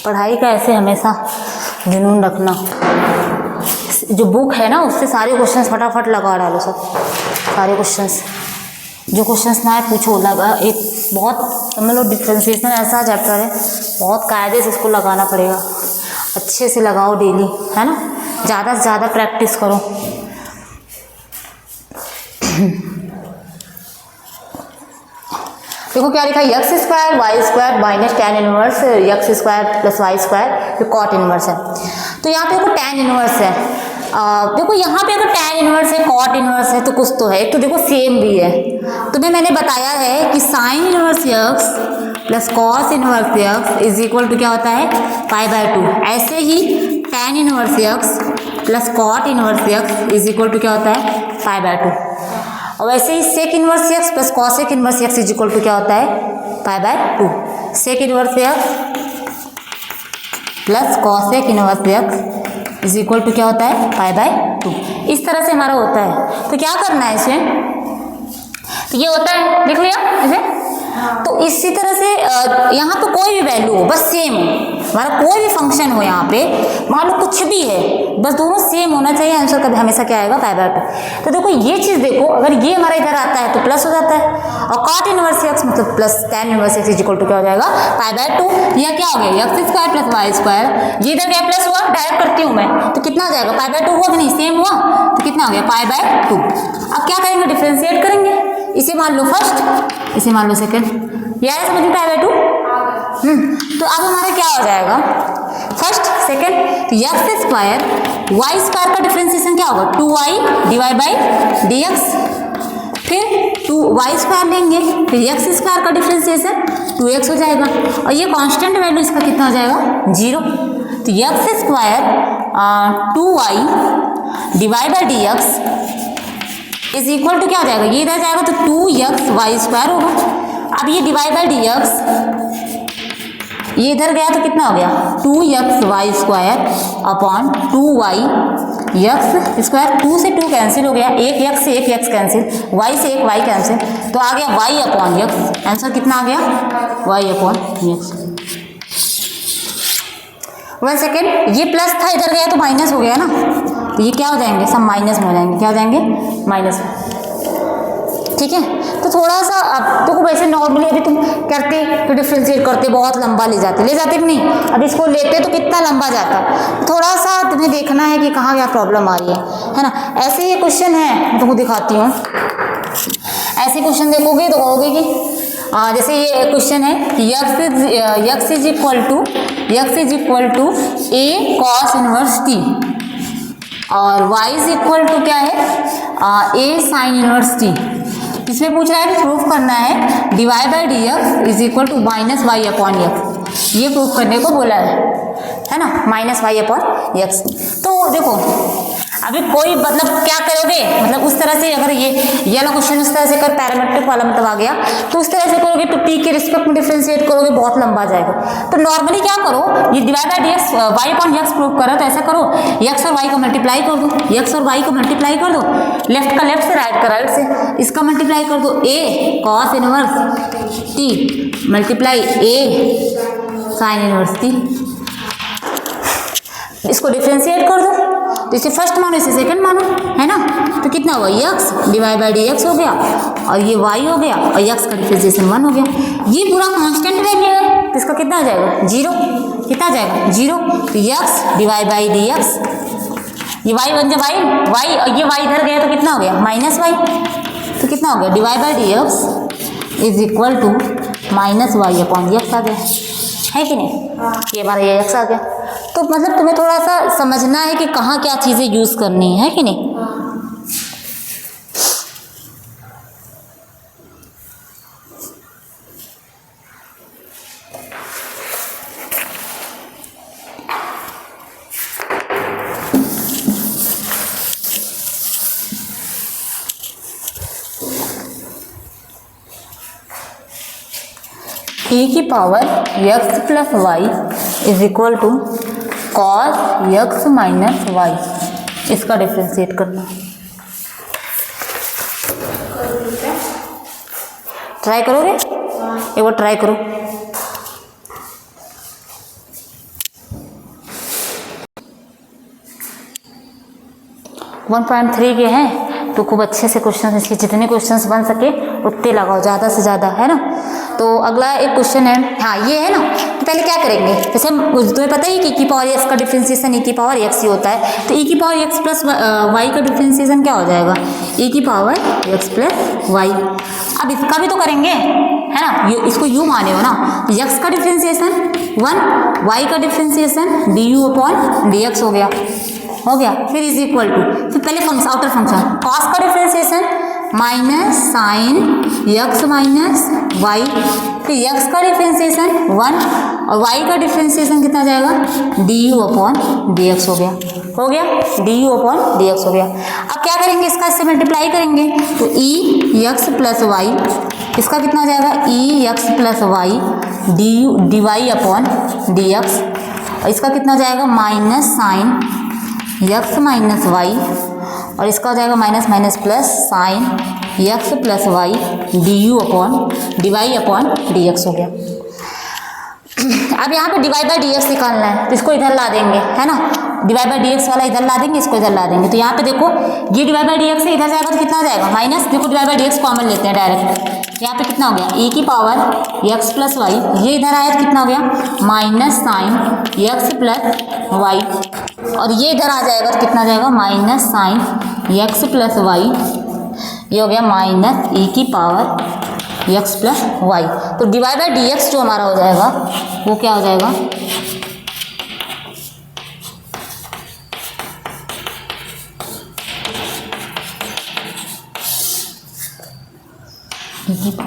पढ़ाई का ऐसे हमेशा जुनून रखना, जो बुक है ना उससे सारे क्वेश्चंस फटाफट लगा डालो, सब सारे क्वेश्चंस, जो क्वेश्चंस ना है पूछो लगा। एक बहुत समझ लो डिफ्रेंशिएशन ऐसा चैप्टर है, बहुत कायदे से इसको लगाना पड़ेगा, अच्छे से लगाओ डेली, है ना, ज़्यादा से ज़्यादा प्रैक्टिस करो। देखो क्या लिखा है, x square Y square minus tan inverse x square plus y square, जो कॉट इनवर्स है। तो यहाँ पे देखो टेन इनवर्स है, देखो यहाँ पे अगर टेन इनवर्स है कॉट इनवर्स है तो कुछ तो है, तो देखो सेम भी है। तुम्हें मैंने बताया है कि sine inverse x plus cos inverse x is equal to क्या होता है पाई बाय 2। ऐसे ही tan inverse x plus cot inverse x is equal to क्या होता है पाई बाय 2। और वैसे ही sec inverse x plus cosec inverse x is equal to क्या होता है pi by 2। Sec inverse x plus cosec inverse x is equal to क्या होता है पाई बाय 2। इस तरह से हमारा होता है। तो क्या करना है इसमें, तो ये होता है, देख लिया इसे। तो इसी तरह से यहाँ पे कोई भी वैल्यू हो, बस सेम हो, हमारा कोई भी फंक्शन हो, यहाँ पे मान लो कुछ भी है, बस दोनों सेम होना चाहिए, आंसर कभी हमेशा क्या आएगा पाई बाय 2। तो देखो ये चीज़ देखो, अगर ये हमारा इधर आता है तो प्लस हो जाता है, और कॉट इनवर्स एक्स मतलब plus tan inverse x is equal to क्या हो जाएगा पाई बाय 2। यह क्या हो गया x square plus y square, ये इधर क्या प्लस हुआ, डायरेक्ट करती हूँ मैं, तो कितना आ जाएगा पाई बाय 2 हुआ कि नहीं, सेम हुआ, तो कितना हो गया पाई बाय 2। अब क्या करेंगे, डिफ्रेंशिएट करेंगे, इसे मान लो फर्स्ट, इसे मान लो सेकेंड, ये आया समझ में पाई बाय 2। तो अब हमारा क्या हो जाएगा फर्स्ट सेकेंड, तो एक्स स्क्वायर वाई स्क्वायर का डिफ्रेंसिएशन क्या होगा 2y डिवाइड बाई dx, फिर 2y स्क्वायर लेंगे, फिर एक्स स्क्वायर का डिफ्रेंसिएशन 2x हो जाएगा, और ये कांस्टेंट वैल्यू इसका कितना हो जाएगा 0। तो x square 2y divide by dx is equal to क्या हो जाएगा, ये इधर जाएगा तो 2x वाई स्क्वायर होगा। अब ये डिवाइड बाई dx, ये इधर गया तो कितना हो गया 2x y square upon 2y x square, 2 से 2 कैंसिल हो गया, एक x से एक x कैंसिल, y से एक y कैंसिल, तो आ गया y अपॉन x। आंसर कितना आ गया y अपॉन x। 1 सेकेंड, ये प्लस था इधर गया तो माइनस हो गया ना, तो ये क्या हो जाएंगे सब माइनस में हो जाएंगे, क्या हो जाएंगे माइनस में। ठीक है, तो थोड़ा सा अब तो वैसे नॉर्मली अभी तुम करते तो डिफ्रेंशिएट करते बहुत लंबा ले जाते कि नहीं, अब इसको लेते तो कितना लंबा जाता, थोड़ा सा तुम्हें देखना है कि कहाँ क्या प्रॉब्लम आ रही है ना। ऐसे ये क्वेश्चन है, मैं तुमको दिखाती हूँ, ऐसे क्वेश्चन देखोगे तो कहोगे कि जैसे ये क्वेश्चन है कि x is equal to a cos inverse t और y इज इक्वल टू क्या है a sin इनवर्स t। इसमें पूछ रहा है कि प्रूफ करना है divide by dx is equal to minus y upon x, ये प्रूफ करने को बोला है ना, माइनस वाई अपॉन एक्स। तो देखो अभी कोई मतलब क्या करोगे, मतलब उस तरह से अगर ये वाला क्वेश्चन उस तरह से कर पैरामेट्रिक वाला मतलब आ गया तो उस तरह से करोगे तो टी के रिस्पेक्ट में डिफ्रेंशिएट करोगे बहुत लंबा जाएगा। तो नॉर्मली क्या करो, ये divide by dx y upon x prove करो, तो ऐसा करो एक्स और वाई को मल्टीप्लाई कर दो, एक्स और वाई को मल्टीप्लाई कर दो, लेफ्ट का लेफ्ट से राइट का राइट से, इसका मल्टीप्लाई कर दो a cos inverse t multiply a sin inverse t, इसको डिफ्रेंशिएट कर दो, तो इसे फर्स्ट मानो इसे सेकंड मानो, है ना। तो कितना हुआ x डिवाइड बाई dx हो गया और ये y हो गया और x का डिफ्रेंशिएशन 1 हो गया। ये पूरा कांस्टेंट वैल्यू है तो इसका कितना आ जाएगा 0, कितना आ जाएगा 0। तो x डिवाइड बाई dx, ये y बन जाए y और ये y इधर गया तो कितना हो गया माइनस y, तो कितना हो गया dy by dx is equal to minus y upon x आ गया, है कि नहीं, ये हमारा ये एक्स आ गया। तो मतलब तुम्हें थोड़ा सा समझना है कि कहाँ क्या चीज़ें यूज़ करनी है कि नहीं। e की power x plus y is equal to cos x minus y, इसका डिफ्रेंशिएट करना। ट्राई करोगे? एक बार ट्राई करो। वन 1.3 के हैं तो खूब अच्छे से क्वेश्चन, इसके जितने क्वेश्चंस बन सके उतने लगाओ, ज़्यादा से ज़्यादा, है ना। तो अगला एक क्वेश्चन है, हाँ ये है ना। तो पहले क्या करेंगे, जैसे तुम्हें पता ही कि e की पावर x का डिफ्रेंशिएशन e की पावर x ही होता है, तो e की पावर x प्लस वाई का डिफ्रेंशिएशन क्या हो जाएगा, e की पावर x प्लस वाई। अब इसका भी तो करेंगे, है ना, इसको u माने हो ना, x का डिफ्रेंशिएशन 1, y का डिफ्रेंशिएशन du अपॉन dx हो गया, फिर इज इक्वल टू, फिर पहले फंक्शन, आउटर फंक्शन कॉस का differentiation minus sine x minus y, फिर x का डिफ्रेंशिएशन 1 और y का डिफ्रेंशिएशन कितना जाएगा, du अपॉन dx हो गया du अपॉन dx हो गया। अब क्या करेंगे, इसका इससे मल्टीप्लाई करेंगे तो e x प्लस वाई, इसका कितना जाएगा e x plus y d y upon D x, और इसका कितना जाएगा minus sine x minus y, और इसका हो जाएगा minus minus plus sine x plus y d u upon d y upon D x हो गया। अब यहाँ पे d y by D x निकालना है, तो इसको इधर ला देंगे, है ना, d y by D x वाला इधर ला देंगे, इसको इधर ला देंगे। तो यहाँ पे देखो ये d y by D x से इधर जाएगा तो कितना जाएगा माइनस, देखो d y by D x common लेते हैं डायरेक्ट, यहाँ पे कितना हो गया e की पावर x प्लस वाई, ये इधर आया तो कितना हो गया minus sine x plus y, और ये इधर आ जाएगा तो कितना जाएगा minus sine x plus y, ये हो गया माइनस e की पावर x प्लस वाई। तो डिवाई बाई डी एक्स जो हमारा हो जाएगा वो क्या हो जाएगा, ठीक,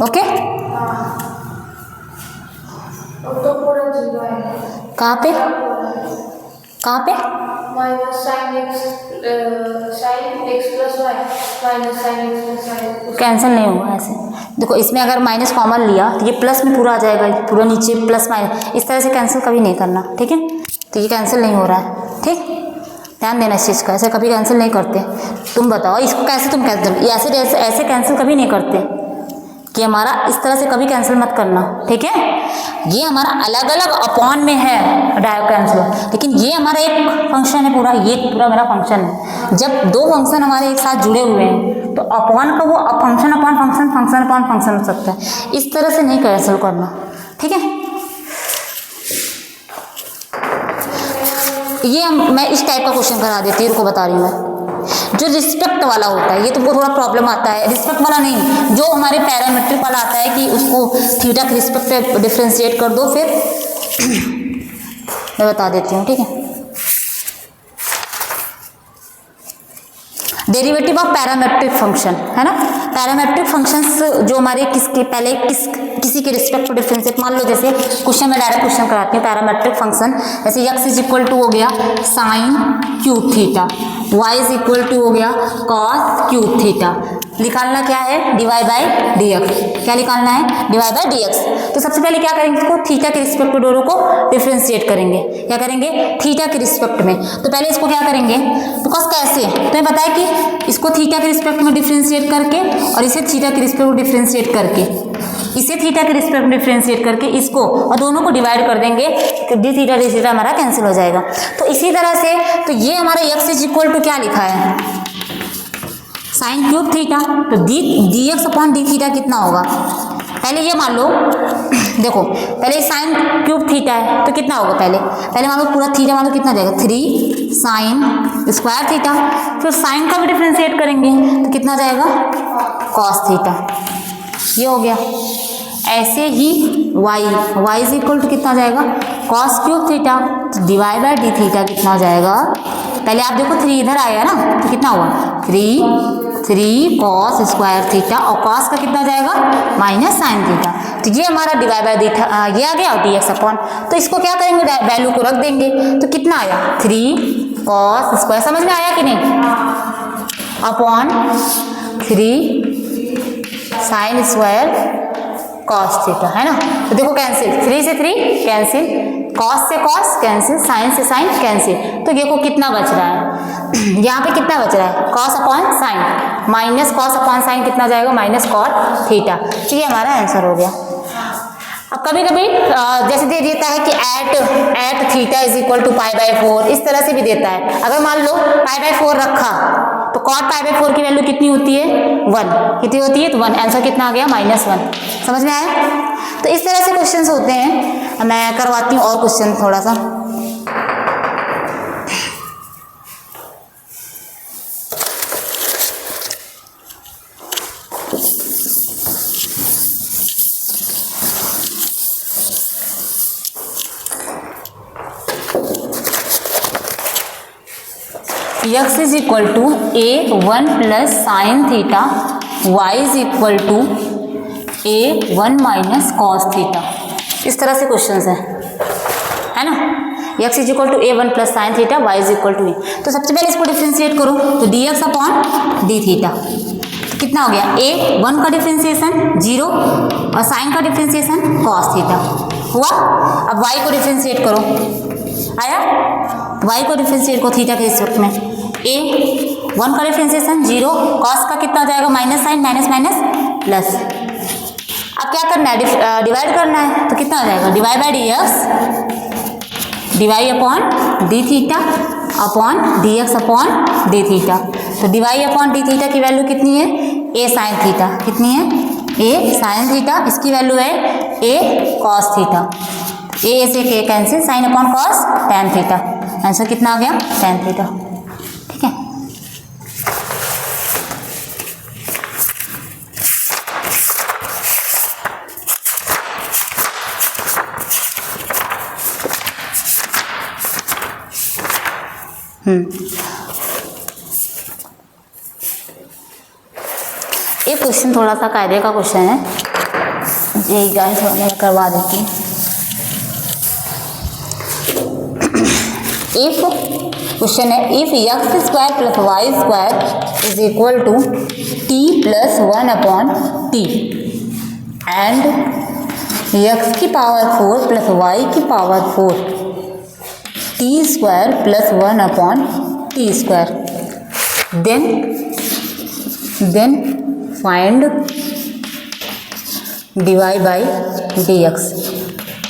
ओके। तो पूरा जीरो है, कहाँ पे minus sine x plus y minus sine x plus y cancel नहीं होगा ऐसे। देखो इसमें अगर माइनस कॉमन लिया तो ये प्लस में पूरा आ जाएगा, पूरा नीचे प्लस माइनस, इस तरह से कैंसिल कभी नहीं करना, ठीक है। तो ये कैंसिल नहीं हो रहा है, ठीक, ध्यान देना इस चीज़ का, ऐसे कभी कैंसिल नहीं करते। तुम बताओ इसको कैसे तुम कैंसिल, ऐसे कैंसिल कभी नहीं करते कि हमारा इस तरह से कभी कैंसिल मत करना, ठीक है। ये हमारा अलग अलग अपॉन में है डायरेक्ट कैंसिल, लेकिन ये हमारा एक फंक्शन है पूरा, ये पूरा मेरा फंक्शन है। जब दो फंक्शन हमारे एक साथ जुड़े हुए हैं तो अपॉन का वो function upon function, function upon function हो सकता है, इस तरह से नहीं कैंसिल करना, ठीक है। ये मैं इस टाइप का क्वेश्चन करा देती हूँ, को बता रही हूँ मैं, जो रिस्पेक्ट वाला होता है, ये तुमको थोड़ा प्रॉब्लम आता है। रिस्पेक्ट वाला नहीं, जो हमारे पैरामीट्रिक वाला आता है कि उसको थीटा के रिस्पेक्ट पे डिफ्रेंशिएट कर दो, फिर मैं बता देती हूँ, ठीक है। डेरिवेटिव ऑफ पैरामेट्रिक फंक्शन, है ना, पैरामेट्रिक फंक्शंस जो हमारे किसी के रिस्पेक्ट टू डिफरेंशिएट, मान लो जैसे क्वेश्चन में डायरेक्ट क्वेश्चन कराती हूँ, पैरामेट्रिक फंक्शन जैसे x इज इक्वल टू हो गया sine cube theta, y is equal to हो गया कॉस क्यूब थीटा, निकालना क्या है डिवाई बाई डी एक्स, क्या निकालना है डिवाई बाई डी एक्स। तो सबसे पहले क्या करेंगे, इसको थीटा के रिस्पेक्ट में दोनों को डिफ्रेंशिएट करेंगे, क्या करेंगे थीटा के रिस्पेक्ट में। तो पहले इसको क्या करेंगे, बिकॉज कैसे तुम्हें पता है कि इसको थीटा के रिस्पेक्ट में डिफ्रेंशिएट करके और इसे थीटा के रिस्पेक्ट में डिफ्रेंशिएट करके, इसे थीटा के रिस्पेक्ट में डिफ्रेंशिएट करके इसको और दोनों को डिवाइड कर देंगे तो डी थीटा हमारा कैंसिल हो जाएगा। तो इसी तरह से तो ये हमारा x इज इक्वल टू क्या लिखा है साइन क्यूब थीटा, तो D X upon d theta कितना होगा, पहले ये मान लो देखो पहले साइन क्यूब थीटा है तो कितना होगा, पहले मान लो पूरा थीटा मान लो कितना जाएगा 3 साइन स्क्वायर थीटा, फिर साइन का भी डिफ्रेंशिएट करेंगे तो कितना जाएगा कॉस थीटा, ये हो गया। ऐसे ही y इज इक्वल टू कितना जाएगा कॉस क्यूब थीटा, तो डिवाई बाई डी थीटा कितना हो जाएगा, पहले आप देखो 3 इधर आया ना तो कितना हुआ 3 कॉस स्क्वायर थीटा, और कॉस का कितना जाएगा माइनस साइन थीटा, तो ये हमारा डिवाई बाई डी ये आ गया और डी एक्स अपॉन। तो इसको क्या करेंगे वैल्यू को रख देंगे तो कितना आया 3 कॉस स्क्वायर, समझ में आया कि नहीं, upon 3 sine square cos theta, है ना। तो देखो कैंसिल, 3 से 3 कैंसिल, कॉस से कॉस कैंसिल, साइन से साइन कैंसिल। तो देखो कितना बच रहा है, यहाँ पे कितना बच रहा है, cos upon sine minus cos upon sine कितना जाएगा, माइनस कॉट थीटा। तो ये हमारा आंसर हो गया। अब कभी कभी जैसे दे देता है कि at theta is equal to π/4, इस तरह से भी देता है। अगर मान लो π/4 रखा तो कॉट π/4 की वैल्यू कितनी होती है, 1, कितनी होती है, तो 1, आंसर कितना आ गया, -1। समझ में आया। तो इस तरह से क्वेश्चंस होते हैं। मैं करवाती हूँ और क्वेश्चन थोड़ा सा। x is equal to a1 plus sine theta, y is equal to a1 minus cos theta. इस तरह से क्वेश्चंस है ना। x is equal to a1 plus sine theta, y is equal to a। तो सबसे पहले इसको डिफ्रेंशिएट करो, तो dx अपॉन डी थीटा कितना हो गया, a1 का डिफ्रेंशिएशन 0 और साइन का डिफ्रेंशिएशन कॉस थीटा हुआ। अब y को डिफ्रेंशिएट करो, आया, y को डिफ्रेंशिएट को थीटा के रिस्पेक्ट में, a1 का डिफ्रेंशिएशन 0, कॉस का कितना हो जाएगा, minus sine, minus minus plus. अब क्या करना है, डिवाइड करना है, तो कितना हो जाएगा, divide by dx, dy upon d theta upon dx upon d theta. तो डिवाई अपॉन डी थीटा की वैल्यू कितनी है, a साइन थीटा, कितनी है, a साइन थीटा, इसकी वैल्यू है a कॉस थीटा, a से k cancel, sine upon cos tan theta, answer कितना आ गया, tan थीटा। ठीक है, ये क्वेश्चन थोड़ा सा कायदे का क्वेश्चन है, यही गाइस मैं करवा देती हूँ। इफ क्वेश्चन है, if x square plus y square is equal to t plus 1 upon T and x की पावर 4 प्लस वाई की power 4 t square plus 1 upon T square, then find dy by dx,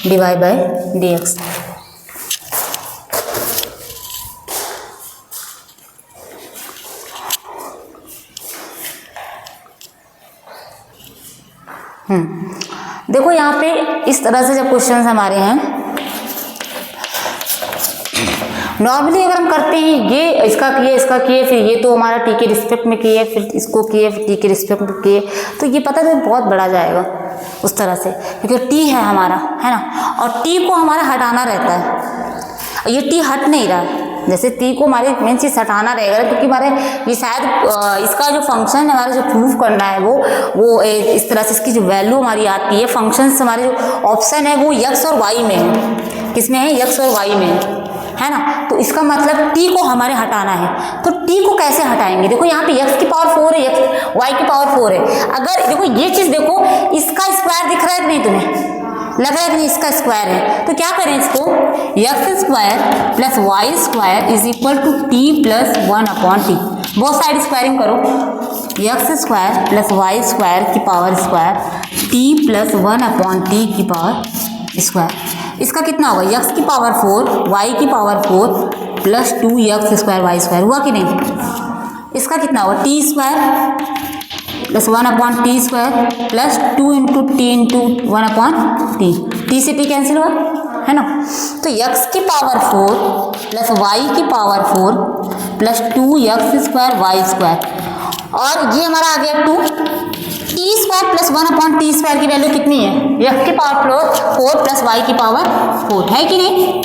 dy by dx। देखो यहाँ पे इस तरह से जब questions हमारे हैं, नॉर्मली अगर हम करते हैं ये इसका किए फिर ये तो हमारा टी के रिस्पेक्ट में किए, फिर इसको किए, फिर टी के रिस्पेक्ट में किए, तो ये पता है बहुत बड़ा जाएगा उस तरह से, क्योंकि टी है हमारा, है ना, और टी को हमारा हटाना रहता है। ये टी हट नहीं रहा है, जैसे टी को हमारे मेन चीज़ हटाना रहेगा, क्योंकि हमारे ये शायद इसका जो फंक्शन है हमारा जो प्रूव करना है वो इस तरह से इसकी जो वैल्यू हमारी आती है, फंक्शंस हमारे जो ऑप्शन है वो x और y में है, किसमें है, x और y में है ना। तो इसका मतलब t को हमारे हटाना है, तो t को कैसे हटाएंगे, देखो यहाँ पे x की पावर 4 है, y की पावर 4 है। अगर देखो ये चीज़ देखो, इसका स्क्वायर दिख रहा है कि नहीं, तुम्हें लग रहा है कि नहीं इसका स्क्वायर है, तो क्या करें इसको, x square plus y square is equal to T plus 1 upon t, बहुत साइड स्क्वायरिंग करो, x square plus y square की power square t plus 1 upon t की पावर स्क्वायर। इसका कितना होगा, x की पावर 4 y की power 4 plus 2x square Y square, हुआ कि नहीं। इसका कितना होगा, t square plus 1 upon T square plus 2 into t into 1 upon T, T से टी कैंसिल हुआ, है ना। तो x की पावर 4 प्लस y की power 4 plus 2x square Y square, और ये हमारा आ गया 2 T square plus 1 upon T square की वैल्यू कितनी है, x की पावर 4 प्लस y की पावर 4 है कि नहीं।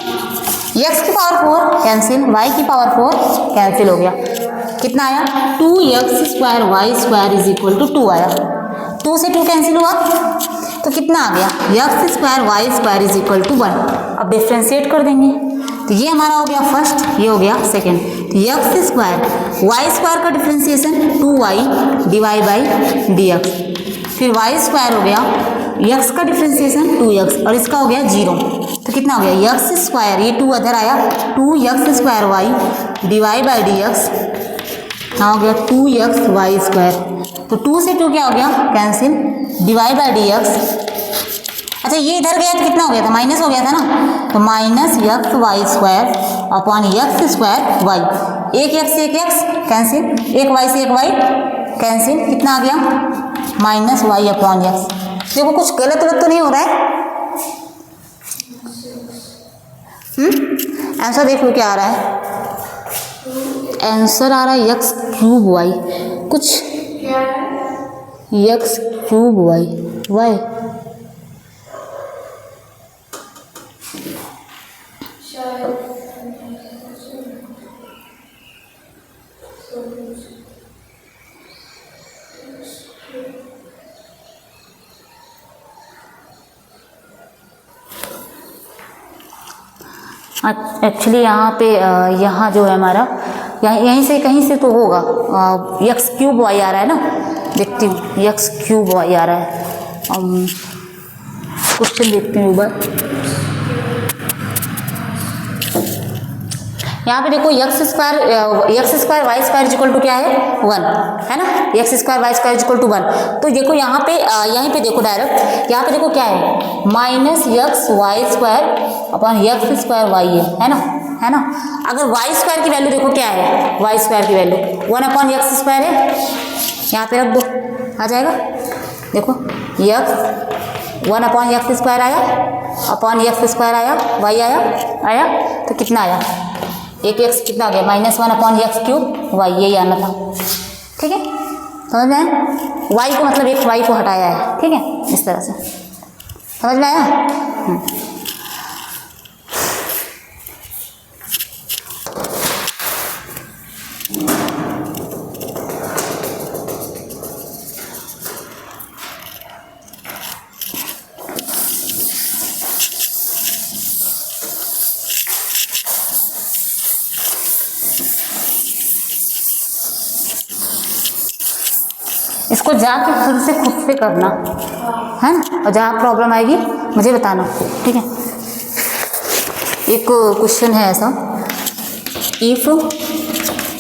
x की पावर 4 कैंसिल, y की पावर 4 कैंसिल हो गया, कितना आया, 2x square Y square is equal to 2 आया, 2 से 2 कैंसिल हुआ, तो कितना आ गया, x square Y square is equal to 1। अब डिफ्रेंशिएट कर देंगे, तो ये हमारा हो गया फर्स्ट, ये हो गया सेकेंड। तो एक्स स्क्वायर वाई स्क्वायर का differentiation 2y divide by D x, फिर वाई स्क्वायर हो गया एक्स का डिफ्रेंसिएशन 2x और इसका हो गया 0। तो कितना हो गया एक्स स्क्वायर, ये 2 अदर आया 2x square Y divide by D X, यहाँ हो गया 2x वाई स्क्वायर। तो 2 से 2 क्या हो गया cancel, divide by D x. अच्छा ये इधर गया तो कितना हो गया था, माइनस हो गया था ना, तो minus X Y square upon X square Y, एक एक्स से एक एक्स कैंसिल, एक वाई से एक वाई कैंसिल, कितना आ गया माइनस वाई अपॉन एक्स। देखो कुछ गलत गलत तो नहीं हो रहा है। आंसर देखो क्या आ रहा है, आंसर आ रहा है एक्स क्यूब वाई, कुछ X cube Y Y actually यहाँ पे यहाँ जो है हमारा यहीं से कहीं से तो होगा, एक्स क्यूब वाई आ रहा है ना, देखती हूँ एक्स क्यूब वाई आ रहा है। क्वेश्चन देखती हूँ एक बार। यहाँ पे देखो X square Y square equal to क्या है 1 है ना, X square Y square equal to 1। तो देखो यहाँ पे यहीं पे देखो डायरेक्ट, यहाँ पे देखो क्या है minus X Y square upon X square Y है ना। अगर वाई स्क्वायर की वैल्यू देखो क्या है, वाई स्क्वायर की वैल्यू 1 अपॉन एक्स स्क्वायर है, यहाँ पे रख दो आ जाएगा। देखो एक्स 1 अपॉन एक्स स्क्वायर आया अपॉन एक्स स्क्वायर आया, वाई आया तो कितना आया, एक एक्स कितना आ गया -1 अपॉन एक्स क्यूब वाई, यही आना था। ठीक है समझ में आया, वाई को मतलब एक वाई को हटाया है। ठीक है इस तरह से समझ में आया। इसको जाके खुद से करना है ना, और जहाँ प्रॉब्लम आएगी मुझे बताना। ठीक है एक क्वेश्चन है ऐसा, if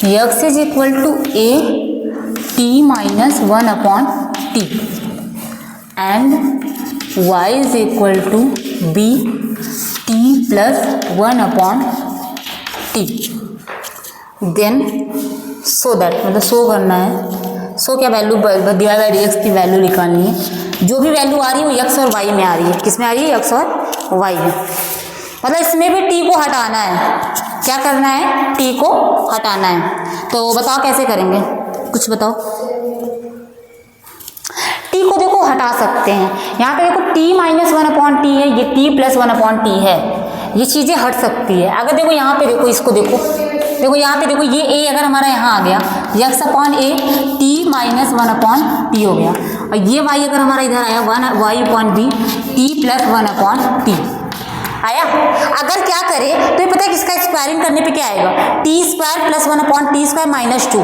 X is equal to A T minus 1 upon T and Y is equal to B T plus 1 upon T, then so that मतलब सो करना है, सो क्या value divide by D X की value निकालनी है। जो भी value आ रही है वो एक्स और वाई में आ रही है, किस में आ रही है एक्स और वाई में, मतलब इसमें भी टी को हटाना है। क्या करना है, टी को हटाना है। तो बताओ कैसे करेंगे, कुछ बताओ। टी को देखो हटा सकते हैं, यहाँ पे देखो टी माइनस 1 अपॉन टी है, ये टी प्लस 1 अपॉन टी है, ये चीज़ें हट सकती है। अगर देखो यहाँ पे देखो, इसको देखो यहाँ पे देखो, ये ए अगर हमारा यहाँ आ गया एक्स अपॉन ए टी माइनस 1 अपॉन टी हो गया, और ये वाई अगर हमारा इधर आया 1 Y upon B T plus 1 upon T आया। अगर क्या करे तो ये पता है किसका स्क्वायरिंग करने पे क्या आएगा, T square plus 1 upon T square minus 2,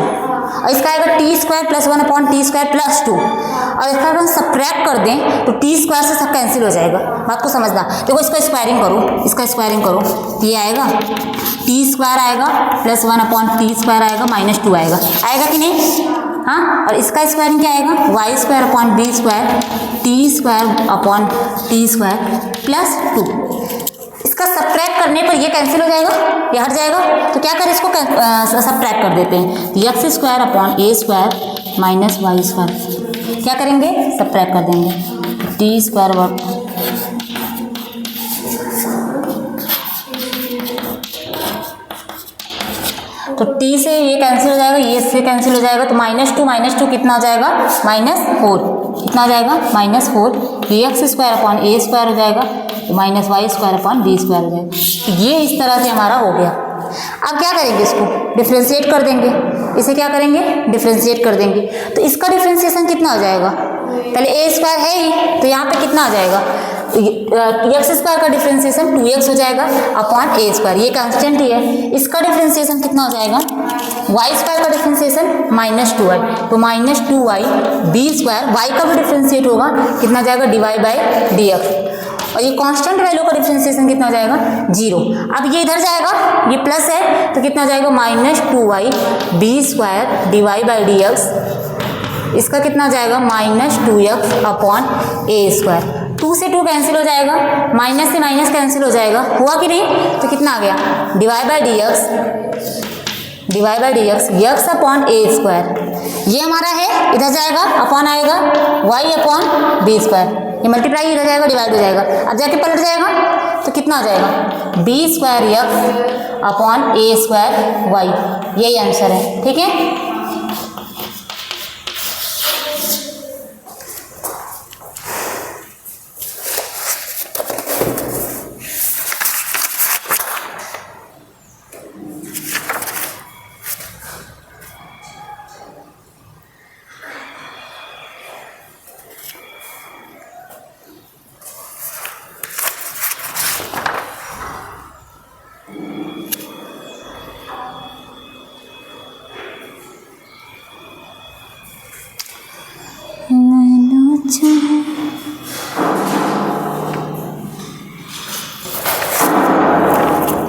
और इसका आएगा T square plus 1 upon T square plus 2, और इसका अगर हम सब्ट्रैक्ट कर दें तो टी स्क्वायर से सब कैंसिल हो जाएगा। बात को समझना, देखो इसका स्क्वायरिंग करो, इसका स्क्वायरिंग करो, ये आएगा टी स्क्वायर आएगा प्लस 1 अपॉन टी स्क्वायर आएगा माइनस 2 आएगा कि नहीं, हाँ। और इसका स्क्वायरिंग क्या आएगा, Y square upon B square T square upon T square plus 2। इसका सब्ट्रैक्ट करने पर ये कैंसिल हो जाएगा, ये हट जाएगा। तो क्या करें, इसको सब्ट्रैक्ट कर देते हैं, x square upon A square minus Y square, क्या करेंगे सब्ट्रैक्ट कर देंगे, टी स्क्वायर तो टी से ये कैंसिल हो जाएगा, ये इससे कैंसिल हो जाएगा, तो -2 कितना हो जाएगा -4, कितना हो जाएगा -4, X square upon A square हो जाएगा, तो minus Y square upon B square हो जाएगा। तो ये इस तरह से हमारा हो गया। अब क्या करेंगे, इसको डिफ्रेंशिएट कर देंगे, इसे क्या करेंगे डिफ्रेंशिएट कर देंगे। तो इसका डिफ्रेंशिएशन कितना हो जाएगा, पहले ए स्क्वायर है ही, तो यहाँ पे कितना आ जाएगा एक्स स्क्वायर का डिफ्रेंसिएशन 2x हो जाएगा अपॉन ए स्क्वायर, ये कांस्टेंट ही है। इसका डिफ्रेंसिएशन कितना हो जाएगा, वाई स्क्वायर का डिफ्रेंसिएशन -2y, तो -2y बी स्क्वायर, वाई का भी डिफ्रेंशिएट होगा, कितना जाएगा dy बाई डी एक्स, और ये कांस्टेंट वैल्यू का डिफ्रेंसिएशन कितना हो जाएगा 0। अब ये इधर जाएगा, ये प्लस है तो कितना हो जाएगा -2y B square dy by D X, इसका कितना हो जाएगा -2x अपॉन ए स्क्वायर। 2 से 2 कैंसिल हो जाएगा, माइनस से माइनस कैंसिल हो जाएगा, हुआ कि नहीं, तो कितना आ गया dy by D x x upon A square, ये हमारा है, इधर जाएगा अपॉन आएगा y अपॉन बी स्क्वायर, ये मल्टीप्लाई इधर जाएगा डिवाइड हो जाएगा, अब जाके पलट जाएगा तो कितना आ जाएगा B square x upon A square Y, यही आंसर है। ठीक है,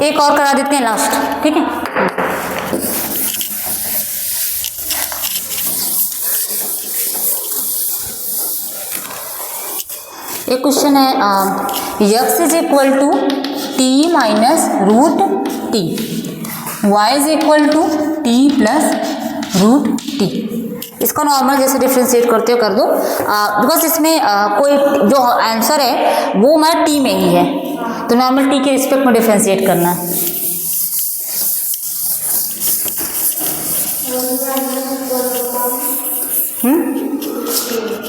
एक और करा देते हैं लास्ट। ठीक है, एक क्वेश्चन है x is equal to T minus root T, Y is equal to T plus root T. इसका नॉर्मल जैसे डिफ्रेंशिएट करते हो कर दो, बिकॉज इसमें कोई जो आंसर है वो हमारा टी में ही है, तो नॉर्मल टी के रिस्पेक्ट में डिफ्रेंशिएट करना है।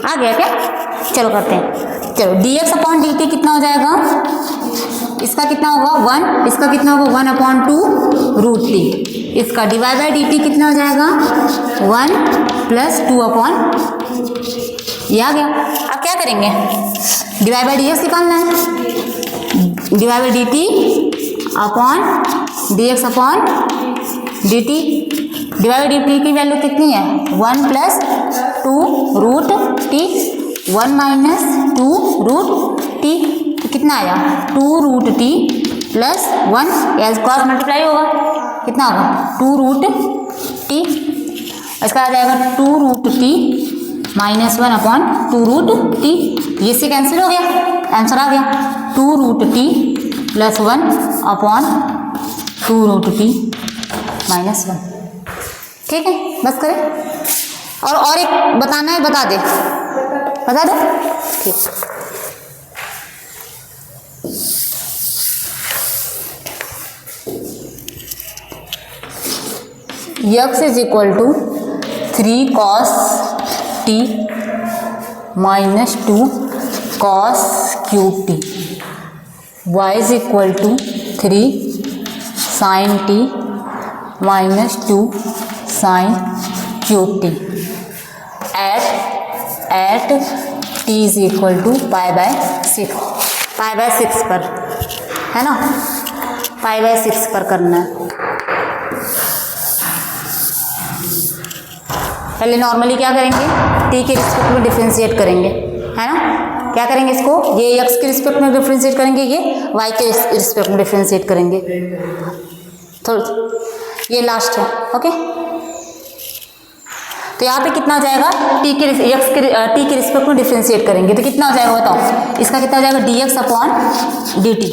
आ गया क्या, चलो करते हैं। चलो dx अपॉन dt कितना हो जाएगा, इसका कितना होगा 1, इसका कितना होगा 1 अपॉन 2 रूट टी, इसका डिवाइड बाई dt कितना हो जाएगा 1 प्लस 2 अपॉन, ये आ गया। अब क्या करेंगे, डिवाइड बाई dx निकालना है, divide by dt upon dx upon dt, divide by dt की वैल्यू कितनी है 1 plus 2 root T, 1 minus 2 root T, तो कितना आया 2 root T plus 1, as cross multiply होगा, कितना होगा 2 रूट टी, इसका आ जाएगा 2 root T minus 1 upon 2 root T, ये से कैंसिल हो गया, आंसर आ गया 2 root T plus 1 upon 2 root T minus 1। ठीक है, बस करें, और एक बताना है, बता दे, बता दो। ठीक, x is equal to 3 cos T minus 2 cos cube T, y is equal to 3 sine T minus 2 sine cube T at t is equal to pi by 6 पर, है ना, पाई बाय 6 पर करना है। पहले नॉर्मली क्या करेंगे, t के रिस्पेक्ट में डिफ्रेंशिएट करेंगे, है ना, क्या करेंगे इसको, ये x के रिस्पेक्ट में डिफ्रेंशिएट करेंगे, ये y के रिस्पेक्ट में डिफ्रेंशिएट करेंगे, तो ये लास्ट है। ओके, तो यहाँ पे कितना हो जाएगा t के रिस्पेक्ट में डिफ्रेंशिएट करेंगे तो कितना हो जाएगा बताओ, इसका कितना हो जाएगा dx अपॉन dt,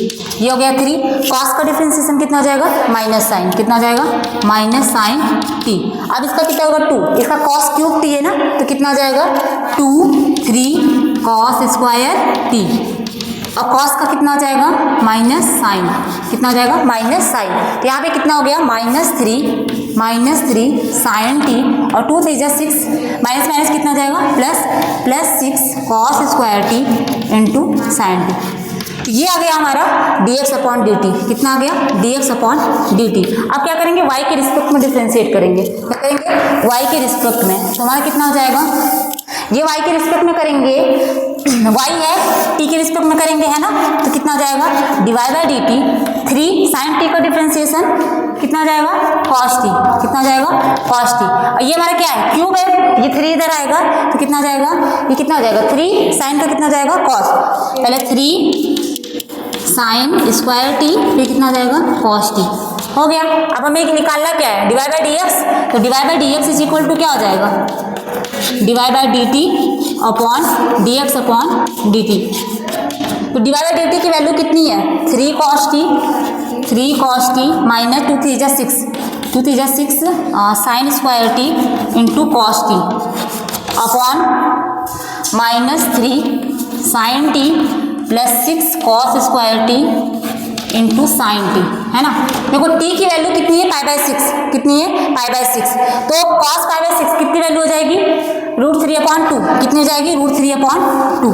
ये हो गया 3, कॉस का डिफ्रेंशिएशन कितना हो जाएगा माइनस साइन, कितना हो जाएगा माइनस साइन t, अब इसका कितना होगा 2, इसका कॉस क्यूब t है ना, तो कितना हो जाएगा 2 3 कॉस स्क्वायर t, और कॉस का कितना हो जाएगा माइनस साइन, कितना हो जाएगा माइनस साइन, तो यहाँ पे कितना हो गया -3 साइन टी, और 2 3 6, माइनस माइनस कितना हो जाएगा plus 6 cos square T into sine T, ये आ गया हमारा dx अपॉन dt, कितना आ गया dx अपॉन dt। अब क्या करेंगे, y के रिस्पेक्ट में डिफ्रेंशिएट करेंगे, क्या करेंगे y के रिस्पेक्ट में, तो हमारा कितना हो जाएगा ये y के रिस्पेक्ट में करेंगे, y है t के रिस्पेक्ट में करेंगे, है ना, तो कितना हो जाएगा divide by D T, 3 sine t का डिफ्रेंसिएशन कितना हो जाएगा cos t, कितना हो जाएगा cos t। और ये हमारा क्या है क्यूब है, ये 3 इधर आएगा तो कितना हो जाएगा, ये कितना हो जाएगा 3 साइन का कितना हो जाएगा cos, पहले 3 साइन स्क्वायर टी, फिर कितना हो जाएगा cos t, हो गया। अब हमें निकालना क्या है डिवाइड बाई डी एक्स, तो divide by D X is equal to क्या हो जाएगा divide by D T upon D X upon D T. तो डिवाइड बाई डी टी की वैल्यू कितनी है 3 cos t माइनस 2 3 जा 6, 2 3 जा 6 sine square T into cos T upon minus 3 sine T plus 6 cos square T into sine T, है ना। देखो T की वैल्यू कितनी है पाई बाई 6, कितनी है पाई बाई 6, तो कॉस पाई बाई 6 कितनी वैल्यू हो जाएगी √3/2, कितनी हो जाएगी √3/2,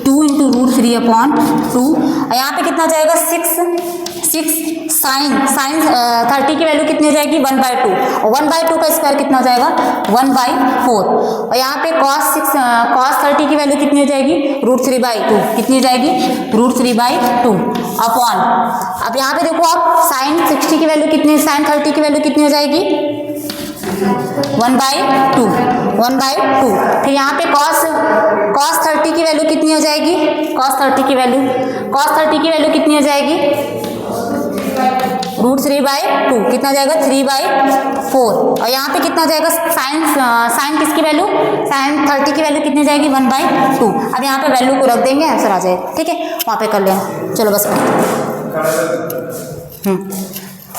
2 इंटू √3/2। और यहाँ पे कितना हो जाएगा 6 साइन 30 की वैल्यू कितनी हो जाएगी 1/2, और 1/2 का स्क्वायर कितना हो जाएगा 1/4। और यहाँ पे cos 30 की वैल्यू कितनी हो जाएगी √3/2, कितनी हो जाएगी √3/2 अपॉन, अब यहाँ पे देखो आप साइन 60 की वैल्यू कितनी, साइन 30 की वैल्यू कितनी हो जाएगी 1/2, फिर यहाँ पे cos 30 की वैल्यू कितनी हो जाएगी, cos 30 की वैल्यू कितनी हो जाएगी √3/2, कितना जाएगा 3/4। और यहाँ पे कितना जाएगा साइन किसकी वैल्यू, साइन 30 की वैल्यू कितनी जाएगी 1/2। अब यहाँ पे वैल्यू को रख देंगे आंसर आ जाएगा, ठीक है, वहाँ पे कर लेना। चलो बस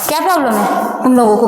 क्या प्रॉब्लम है तुम लोगों को?